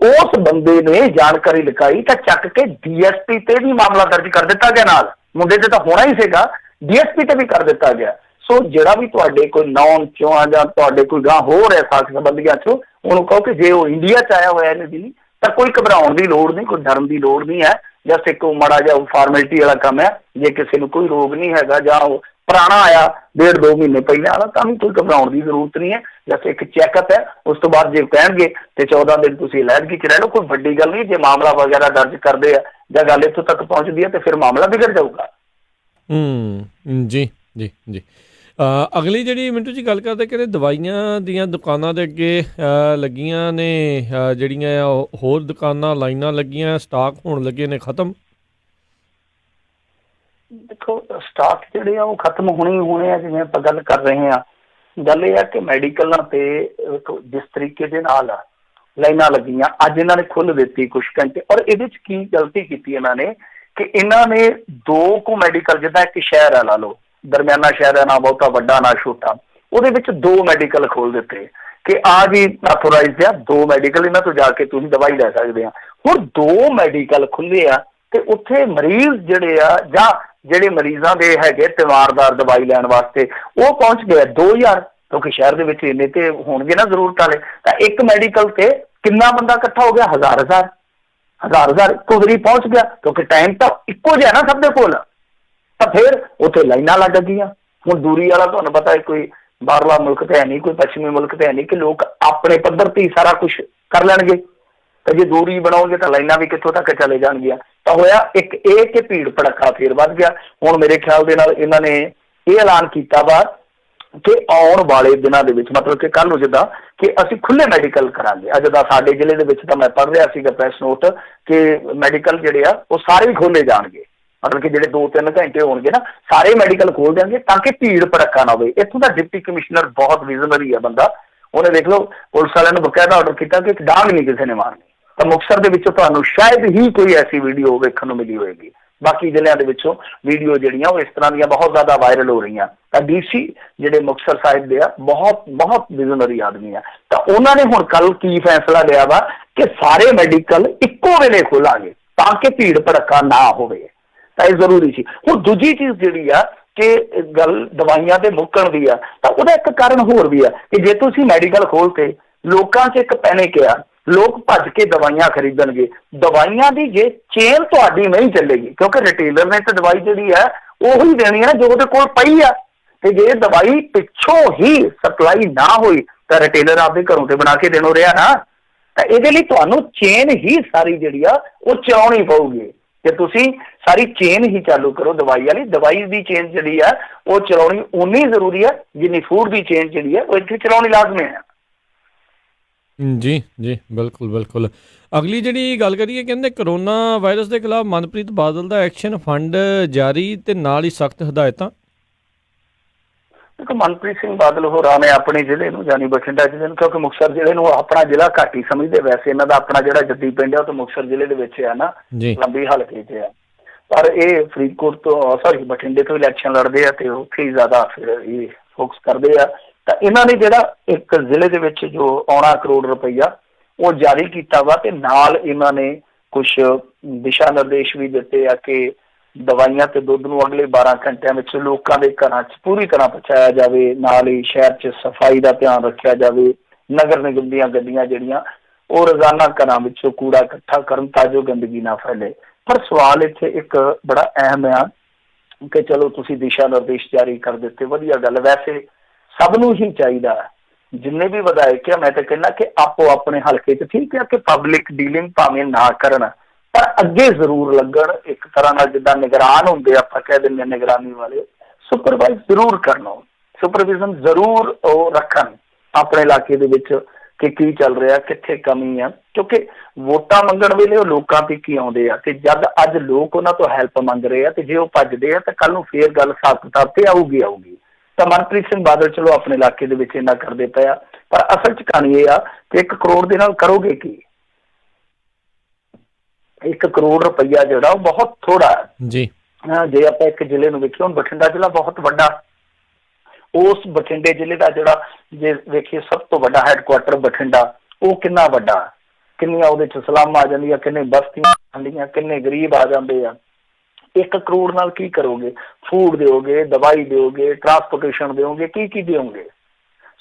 ਉਸ ਬੰਦੇ ਨੇ ਜਾਣਕਾਰੀ ਲਿਖਾਈ ਤਾਂ ਚੱਕ ਕੇ DSP ਤੇ ਵੀ ਮਾਮਲਾ ਦਰਜ ਕਰ ਦਿੱਤਾ ਗਿਆ, ਨਾਲ ਮੁੰਡੇ ਤੇ ਤਾਂ ਹੋਣਾ ਹੀ ਸੀਗਾ, DSP ਤੇ ਵੀ ਕਰ ਦਿੱਤਾ ਗਿਆ। ਸੋ ਜਿਹੜਾ ਵੀ ਤੁਹਾਡੇ ਕੋਈ ਨੌਨ ਚੋਂ ਆ ਜਾਂ ਤੁਹਾਡੇ ਕੋਈ ਗਾਂ ਹੋ ਰਿਹਾ ਸਾਖ ਸੰਬੰਧੀਆਂ ਚੋਂ, ਉਹਨੂੰ ਕਹੋ ਕਿ ਜੇ ਉਹ ਇੰਡੀਆ 'ਚ ਆਇਆ ਹੋਇਆ ਇਹਨੇ ਦੀ ਤਾਂ ਕੋਈ ਘਬਰਾਉਣ ਦੀ ਲੋੜ ਨਹੀਂ, ਕੋਈ ਡਰਨ ਦੀ ਲੋੜ ਨਹੀਂ ਹੈ। ਜਸਟ ਇੱਕ ਮਾੜਾ ਜਿਹਾ ਫਾਰਮੈਲਿਟੀ ਵਾਲਾ ਕੰਮ ਹੈ। ਜੇ ਕਿਸੇ ਨੂੰ ਕੋਈ ਰੋਗ ਨਹੀਂ ਹੈਗਾ ਜਾਂ ਉਹ ਪੁਰਾਣਾ ਆਇਆ 1.5-2 ਮਹੀਨੇ ਪਹਿਲਾਂ ਵਾਲਾ, ਤਾਂ ਵੀ ਕੋਈ ਘਬਰਾਉਣ ਦੀ ਜ਼ਰੂਰਤ ਨਹੀਂ ਹੈ। ਜਸਟ ਇੱਕ ਚੈੱਕਅਪ ਹੈ। ਉਸ ਤੋਂ ਬਾਅਦ ਜੇ ਕਹਿਣਗੇ ਤੇ 14 ਦਿਨ ਤੁਸੀਂ ਅਲੈਦਗੀ 'ਚ ਰਹਿ ਲਓ, ਕੋਈ ਵੱਡੀ ਗੱਲ ਨਹੀਂ। ਜੇ ਮਾਮਲਾ ਵਗੈਰਾ ਦਰਜ ਕਰਦੇ ਆ ਜਾਂ ਗੱਲ ਇੱਥੋਂ ਤੱਕ ਪਹੁੰਚਦੀ ਹੈ ਤੇ ਫਿਰ ਮਾਮਲਾ ਵਿਗੜ ਜਾਊਗਾ। ਜੀ ਜੀ ਜੀ। ਅਗਲੀ ਜਿਹੜੀ ਮਿੰਟੂ ਜੀ ਗੱਲ ਕਰਦੇ, ਕਹਿੰਦੇ ਦਵਾਈਆਂ ਦੀਆਂ ਦੁਕਾਨਾਂ ਦੇ ਅੱਗੇ ਲੱਗੀਆਂ ਨੇ ਜਿਹੜੀਆਂ ਹੋਰ ਦੁਕਾਨਾਂ ਲਾਈਨਾਂ ਲੱਗੀਆਂ, ਸਟਾਕ ਹੋਣ ਲੱਗੇ ਨੇ ਖਤਮ। ਦੇਖੋ ਸਟਾਕ ਜਿਹੜੇ ਆ ਉਹ ਖਤਮ ਹੋਣੇ ਹੀ ਹੋਣੇ ਆ। ਜਿਵੇਂ ਆਪਾਂ ਗੱਲ ਕਰ ਰਹੇ ਹਾਂ, ਗੱਲ ਇਹ ਆ ਕਿ ਮੈਡੀਕਲਾਂ ਤੇ ਜਿਸ ਤਰੀਕੇ ਦੇ ਨਾਲ ਲਾਈਨਾਂ ਲੱਗੀਆਂ, ਅੱਜ ਇਹਨਾਂ ਨੇ ਖੁੱਲ੍ਹ ਦਿੱਤੀ ਕੁਛ ਘੰਟੇ। ਔਰ ਇਹਦੇ 'ਚ ਕੀ ਗਲਤੀ ਕੀਤੀ ਇਹਨਾਂ ਨੇ ਕਿ ਇਹਨਾਂ ਨੇ 2 ਕੁ ਮੈਡੀਕਲ, ਜਿੱਦਾਂ ਇੱਕ ਸ਼ਹਿਰ ਹੈ ਲਾ ਲਓ, ਦਰਮਿਆਨਾ ਸ਼ਹਿਰ ਹੈ, ਨਾ ਬਹੁਤਾ ਵੱਡਾ ਨਾ ਛੋਟਾ, ਉਹਦੇ ਵਿੱਚ 2 ਮੈਡੀਕਲ ਖੋਲ ਦਿੱਤੇ ਕਿ ਆ ਜੀ ਆਥੋਰਾਈਜ਼ਡ ਆ 2 ਮੈਡੀਕਲ, ਇਹਨਾਂ ਤੋਂ ਜਾ ਕੇ ਤੁਸੀਂ ਦਵਾਈ ਲੈ ਸਕਦੇ ਆ। ਹੁਣ 2 ਮੈਡੀਕਲ ਖੁੱਲ੍ਹੇ ਆ ਤੇ ਉੱਥੇ ਮਰੀਜ਼ ਜਿਹੜੇ ਆ ਜਾਂ ਜਿਹੜੇ ਮਰੀਜ਼ਾਂ ਦੇ ਹੈਗੇ ਤਿਮਾਰਦਾਰ ਦਵਾਈ ਲੈਣ ਵਾਸਤੇ, ਉਹ ਪਹੁੰਚ ਗਏ 2000, ਕਿਉਂਕਿ ਸ਼ਹਿਰ ਦੇ ਵਿੱਚ ਇੰਨੇ ਤੇ ਹੋਣਗੇ ਨਾ ਜ਼ਰੂਰਤ ਵਾਲੇ। ਤਾਂ ਇੱਕ ਮੈਡੀਕਲ ਤੇ ਕਿੰਨਾ ਬੰਦਾ ਇਕੱਠਾ ਹੋ ਗਿਆ? ਹਜ਼ਾਰ ਇੱਕੋ ਵਾਰੀ ਪਹੁੰਚ ਗਿਆ, ਕਿਉਂਕਿ ਟਾਈਮ ਤਾਂ ਇੱਕੋ ਜਿਹਾ ਨਾ ਸਭ ਦੇ ਕੋਲ। ਤਾਂ ਫਿਰ ਉੱਥੇ ਲਾਈਨਾਂ ਲੱਗ ਗਈਆਂ। ਹੁਣ ਦੂਰੀ ਵਾਲਾ ਤੁਹਾਨੂੰ ਪਤਾ ਹੈ, ਕੋਈ ਬਾਹਰਲਾ ਮੁਲਕ ਤੇ ਹੈ ਨਹੀਂ, ਕੋਈ ਪੱਛਮੀ ਮੁਲਕ ਤੇ ਹੈ ਨਹੀਂ ਕਿ ਲੋਕ ਆਪਣੇ ਪੱਧਰ ਤੇ ਹੀ ਸਾਰਾ ਕੁਛ ਕਰ ਲੈਣਗੇ। ਤਾਂ ਜੇ ਦੂਰੀ ਬਣਾਓਗੇ ਤਾਂ ਲਾਈਨਾਂ ਵੀ ਕਿੱਥੋਂ ਤੱਕ ਚਲੇ ਜਾਣਗੀਆਂ। ਤਾਂ ਹੋਇਆ ਇੱਕ ਇਹ ਕਿ ਭੀੜ ਭੜੱਕਾ ਫੇਰ ਵੱਧ ਗਿਆ। ਹੁਣ ਮੇਰੇ ਖਿਆਲ ਦੇ ਨਾਲ ਇਹਨਾਂ ਨੇ ਇਹ ਐਲਾਨ ਕੀਤਾ ਵਾ ਕਿ ਆਉਣ ਵਾਲੇ ਦਿਨਾਂ ਦੇ ਵਿੱਚ, ਮਤਲਬ ਕਿ ਕੱਲ੍ਹ ਨੂੰ ਜਿੱਦਾਂ ਕਿ ਅਸੀਂ ਖੁੱਲ੍ਹੇ ਮੈਡੀਕਲ ਕਰਾਂਗੇ। ਅੱਜ ਦਾ ਸਾਡੇ ਜ਼ਿਲ੍ਹੇ ਦੇ ਵਿੱਚ ਤਾਂ ਮੈਂ ਪੜ੍ਹ ਰਿਹਾ ਸੀਗਾ ਪ੍ਰੈਸ ਨੋਟ ਕਿ ਮੈਡੀਕਲ ਜਿਹੜੇ ਆ ਉਹ ਸਾਰੇ ਹੀ ਖੋਲ੍ਹੇ ਜਾਣਗੇ। ਮਤਲਬ ਕਿ ਜਿਹੜੇ 2-3 ਘੰਟੇ ਹੋਣਗੇ ਨਾ, ਸਾਰੇ ਮੈਡੀਕਲ ਖੋਲ ਦੇਣਗੇ ਤਾਂ ਕਿ ਭੀੜ ਭੜੱਕਾ ਨਾ ਹੋਵੇ। ਇੱਥੋਂ ਦਾ ਡਿਪਟੀ ਕਮਿਸ਼ਨਰ ਬਹੁਤ ਵਿਜ਼ਨਰੀ ਹੈ ਬੰਦਾ, ਉਹਨੇ ਦੇਖ ਲਓ ਪੁਲਿਸ ਵਾਲਿਆਂ ਨੂੰ ਬਕਾਇਦਾ ਆਰਡਰ ਕੀਤਾ ਕਿ ਇੱਕ ਡਾਂਗ ਨਹੀਂ ਕਿਸੇ ਨੇ ਮਾਰਨੀ। ਤਾਂ ਮੁਕਤਸਰ ਦੇ ਵਿੱਚੋਂ ਤੁਹਾਨੂੰ ਸ਼ਾਇਦ ਹੀ ਕੋਈ ਐਸੀ ਵੀਡੀਓ ਵੇਖਣ ਨੂੰ ਮਿਲੀ ਹੋਏਗੀ। ਬਾਕੀ ਜ਼ਿਲ੍ਹਿਆਂ ਦੇ ਵਿੱਚੋਂ ਵੀਡੀਓ ਜਿਹੜੀਆਂ ਉਹ ਇਸ ਤਰ੍ਹਾਂ ਦੀਆਂ ਬਹੁਤ ਜ਼ਿਆਦਾ ਵਾਇਰਲ ਹੋ ਰਹੀਆਂ। ਤਾਂ DC ਜਿਹੜੇ ਮੁਕਤਸਰ ਸਾਹਿਬ ਦੇ ਆ, ਬਹੁਤ ਵਿਜ਼ਨਰੀ ਆਦਮੀ ਆ। ਤਾਂ ਉਹਨਾਂ ਨੇ ਹੁਣ ਕੱਲ ਕੀ ਫੈਸਲਾ ਲਿਆ ਵਾ ਕਿ ਸਾਰੇ ਮੈਡੀਕਲ ਇੱਕੋ ਵੇਲੇ ਖੋਲਾਂਗੇ ਤਾਂ ਕਿ ਭੀੜ ਭੜੱਕਾ ਨਾ ਹੋਵੇ। ਤਾਂ ਇਹ ਜ਼ਰੂਰੀ ਸੀ। ਹੁਣ ਦੂਜੀ ਚੀਜ਼ ਜਿਹੜੀ ਆ ਕਿ ਗੱਲ ਦਵਾਈਆਂ ਦੇ ਮੁੱਕਣ ਦੀ ਆ, ਤਾਂ ਉਹਦਾ ਇੱਕ ਕਾਰਨ ਹੋਰ ਵੀ ਆ ਕਿ ਜੇ ਤੁਸੀਂ ਮੈਡੀਕਲ ਖੋਲ੍ਹਤੇ, ਲੋਕਾਂ 'ਚ ਇੱਕ ਪੈਨਿਕ ਆ, ਲੋਕ ਭੱਜ ਕੇ ਦਵਾਈਆਂ ਖਰੀਦਣਗੇ। ਦਵਾਈਆਂ ਦੀ ਜੇ ਚੇਨ ਤੁਹਾਡੀ ਨਹੀਂ ਚੱਲੇਗੀ, ਕਿਉਂਕਿ ਰਿਟੇਲਰ ਨੇ ਤਾਂ ਦਵਾਈ ਜਿਹੜੀ ਹੈ ਉਹੀ ਦੇਣੀ ਹੈ ਨਾ ਜੋ ਉਹਦੇ ਕੋਲ ਪਈ ਆ। ਤੇ ਜੇ ਦਵਾਈ ਪਿੱਛੋਂ ਹੀ ਸਪਲਾਈ ਨਾ ਹੋਈ ਤਾਂ ਰਿਟੇਲਰ ਆਪਦੇ ਘਰੋਂ ਤੇ ਬਣਾ ਕੇ ਦੇਣੋਂ ਰਿਹਾ ਨਾ। ਤਾਂ ਇਹਦੇ ਲਈ ਤੁਹਾਨੂੰ ਚੇਨ ਹੀ ਸਾਰੀ ਜਿਹੜੀ ਆ ਉਹ ਚਲਾਉਣੀ ਪਊਗੀ। ਜੇ ਤੁਸੀਂ ਸਾਰੀ ਚੇਨ ਹੀ ਚਾਲੂ ਕਰੋ ਦਵਾਈ ਵਾਲੀ, ਦਵਾਈ ਦੀ ਚੇਨ ਜਿਹੜੀ ਆ ਉਹ ਚਲਾਉਣੀ ਉਨੀ ਜ਼ਰੂਰੀ ਆ ਜਿੰਨੀ ਫੂਡ ਦੀ ਚੇਨ ਜਿਹੜੀ ਆ ਉਹ ਇੱਥੇ ਚਲਾਉਣੀ ਲਾਜ਼ਮੀ ਹੈ। ਜੀ ਜੀ, ਬਿਲਕੁਲ। ਅਗਲੀ ਜਿਹੜੀ ਗੱਲ ਕਰੀਏ, ਕਹਿੰਦੇ ਕਰੋਨਾ ਵਾਇਰਸ ਦੇ ਖਿਲਾਫ ਮਨਪ੍ਰੀਤ ਬਾਦਲ ਦਾ ਐਕਸ਼ਨ ਫੰਡ ਜਾਰੀ ਤੇ ਨਾਲ ਹੀ ਸਖਤ ਹਦਾਇਤਾਂ। ਦੇਖੋ ਮਨਪ੍ਰੀਤ ਸਿੰਘ ਬਾਦਲ ਹੋਰਾਂ ਨੇ ਆਪਣੇ ਜ਼ਿਲ੍ਹੇ ਨੂੰ ਯਾਨੀ ਬਠਿੰਡਾ ਜ਼ਿਲ੍ਹੇ ਨੂੰ, ਕਿਉਂਕਿ ਮੁਕਤਸਰ ਜ਼ਿਲ੍ਹੇ ਨੂੰ ਆਪਣਾ ਜ਼ਿਲ੍ਹਾ ਘੱਟ ਹੀ ਸਮਝਦੇ, ਵੈਸੇ ਇਹਨਾਂ ਦਾ ਆਪਣਾ ਜਿਹੜਾ ਜੱਦੀ ਪਿੰਡ ਹੈ ਉਹ ਤਾਂ ਮੁਕਤਸਰ ਜ਼ਿਲ੍ਹੇ ਦੇ ਵਿੱਚ ਆ ਨਾ, ਲੰਬੀ ਹਲਕੇ 'ਚ ਆ। ਪਰ ਇਹ ਫਰੀਦਕੋਟ ਤੋਂ ਬਠਿੰਡੇ ਤੋਂ ਇਲੈਕਸ਼ਨ ਲੜਦੇ ਆ ਤੇ ਉੱਥੇ ਹੀ ਜ਼ਿਆਦਾ ਫਿਰ ਇਹ ਫੋਕਸ ਕਰਦੇ ਆ। ਤਾਂ ਇਹਨਾਂ ਨੇ ਜਿਹੜਾ ਇੱਕ ਜ਼ਿਲ੍ਹੇ ਦੇ ਵਿੱਚ ਜੋ ਆਉਣਾ ਕਰੋੜ ਰੁਪਈਆ ਉਹ ਜਾਰੀ ਕੀਤਾ ਵਾ, ਤੇ ਨਾਲ ਇਹਨਾਂ ਨੇ ਕੁਛ ਦਿਸ਼ਾ ਨਿਰਦੇਸ਼ ਵੀ ਦਿੱਤੇ ਆ ਕਿ ਦਵਾਈਆਂ ਤੇ ਦੁੱਧ ਨੂੰ ਅਗਲੇ 12 ਘੰਟਿਆਂ ਵਿੱਚ ਲੋਕਾਂ ਦੇ ਘਰਾਂ 'ਚ ਪੂਰੀ ਤਰ੍ਹਾਂ ਪਹੁੰਚਾਇਆ ਜਾਵੇ। ਨਾਲ ਹੀ ਸ਼ਹਿਰ 'ਚ ਸਫਾਈ ਦਾ ਧਿਆਨ ਰੱਖਿਆ ਜਾਵੇ। ਨਗਰ ਨਿਗਮ ਦੀਆਂ ਗੱਡੀਆਂ ਜਿਹੜੀਆਂ ਉਹ ਰੋਜ਼ਾਨਾ ਘਰਾਂ ਵਿੱਚੋਂ ਕੂੜਾ ਇਕੱਠਾ ਕਰਨ ਤਾਂ ਜੋ ਗੰਦਗੀ ਨਾ ਫੈਲੇ। ਪਰ ਸਵਾਲ ਇੱਥੇ ਇੱਕ ਬੜਾ ਅਹਿਮ ਆ ਕਿ ਚਲੋ ਤੁਸੀਂ ਦਿਸ਼ਾ ਨਿਰਦੇਸ਼ ਜਾਰੀ ਕਰ ਦਿੱਤੇ, ਵਧੀਆ ਗੱਲ। ਵੈਸੇ ਸਭ ਨੂੰ ਹੀ ਚਾਹੀਦਾ, ਜਿੰਨੇ ਵੀ ਵਿਧਾਇਕ ਆ, ਮੈਂ ਤਾਂ ਕਹਿੰਦਾ ਕਿ ਆਪੋ ਆਪਣੇ ਹਲਕੇ 'ਚ ਠੀਕ ਹੈ ਕਿ ਪਬਲਿਕ ਡੀਲਿੰਗ ਭਾਵੇਂ ਨਾ ਕਰਨ ਪਰ ਅੱਗੇ ਜ਼ਰੂਰ ਲੱਗਣ। ਇੱਕ ਤਰ੍ਹਾਂ ਨਾਲ ਜਿੱਦਾਂ ਨਿਗਰਾਨ ਹੁੰਦੇ ਆਪਾਂ ਕਹਿ ਦਿੰਦੇ ਨਿਗਰਾਨੀ ਵਾਲੇ, ਸੁਪਰਵਾਈਜ਼ ਜ਼ਰੂਰ ਕਰਨਾ, ਸੁਪਰਵਿਜ਼ਨ ਜ਼ਰੂਰ ਉਹ ਰੱਖਣ ਆਪਣੇ ਇਲਾਕੇ ਦੇ ਵਿੱਚ ਕਿ ਕੀ ਚੱਲ ਰਿਹਾ, ਕਿੱਥੇ ਕਮੀ ਆ, ਕਿਉਂਕਿ ਵੋਟਾਂ ਮੰਗਣ ਵੇਲੇ ਉਹ ਲੋਕਾਂ ਤੱਕ ਹੀ ਆਉਂਦੇ ਆ ਤੇ ਜਦ ਅੱਜ ਲੋਕ ਉਹਨਾਂ ਤੋਂ ਹੈਲਪ ਮੰਗ ਰਹੇ ਆ ਤੇ ਜੇ ਉਹ ਭੱਜਦੇ ਆ ਤਾਂ ਕੱਲ ਨੂੰ ਫੇਰ ਗੱਲ ਹਿਸਾਬ ਕਿਤਾਬ ਤੇ ਆਊਗੀ। ਤਾਂ ਮਨਪ੍ਰੀਤ ਸਿੰਘ ਬਾਦਲ ਚਲੋ ਆਪਣੇ ਇਲਾਕੇ ਦੇ ਵਿੱਚ ਇੰਨਾ ਕਰਦੇ ਪਏ ਆ, ਪਰ ਅਸਲ 'ਚ ਕਹਾਣੀ ਇਹ ਆ ਕਿ 1 ਕਰੋੜ ਦੇ ਨਾਲ ਕਰੋਗੇ ਕੀ? 1 ਕਰੋੜ ਰੁਪਈਆ ਜਿਹੜਾ ਉਹ ਬਹੁਤ ਥੋੜਾ ਜੀ। ਜੇ ਆਪਾਂ ਇੱਕ ਜ਼ਿਲ੍ਹੇ ਨੂੰ ਵੇਖੀਏ, ਹੁਣ ਬਠਿੰਡਾ ਜ਼ਿਲ੍ਹਾ ਬਹੁਤ ਵੱਡਾ, ਉਸ ਬਠਿੰਡੇ ਜ਼ਿਲ੍ਹੇ ਦਾ ਜਿਹੜਾ ਜੇ ਵੇਖੀਏ ਸਭ ਤੋਂ ਵੱਡਾ ਹੈਡਕੁਆਟਰ ਬਠਿੰਡਾ, ਉਹ ਕਿੰਨਾ ਵੱਡਾ, ਕਿੰਨੀਆਂ ਉਹਦੇ 'ਚ ਸਲਾਮਾਂ ਆ ਜਾਂਦੀਆਂ, ਕਿੰਨੇ ਬਸਤੀਆਂ ਆਉਂਦੀਆਂ, ਕਿੰਨੇ ਗਰੀਬ ਆ ਜਾਂਦੇ ਆ। 1 ਕਰੋੜ ਨਾਲ ਕੀ ਕਰੋਗੇ? ਫੂਡ ਦਿਓਗੇ, ਦਵਾਈ ਦਿਓਗੇ, ਟਰਾਂਸਪੋਰਟੇਸ਼ਨ ਦਿਓਗੇ, ਕੀ ਦਿਓਗੇ?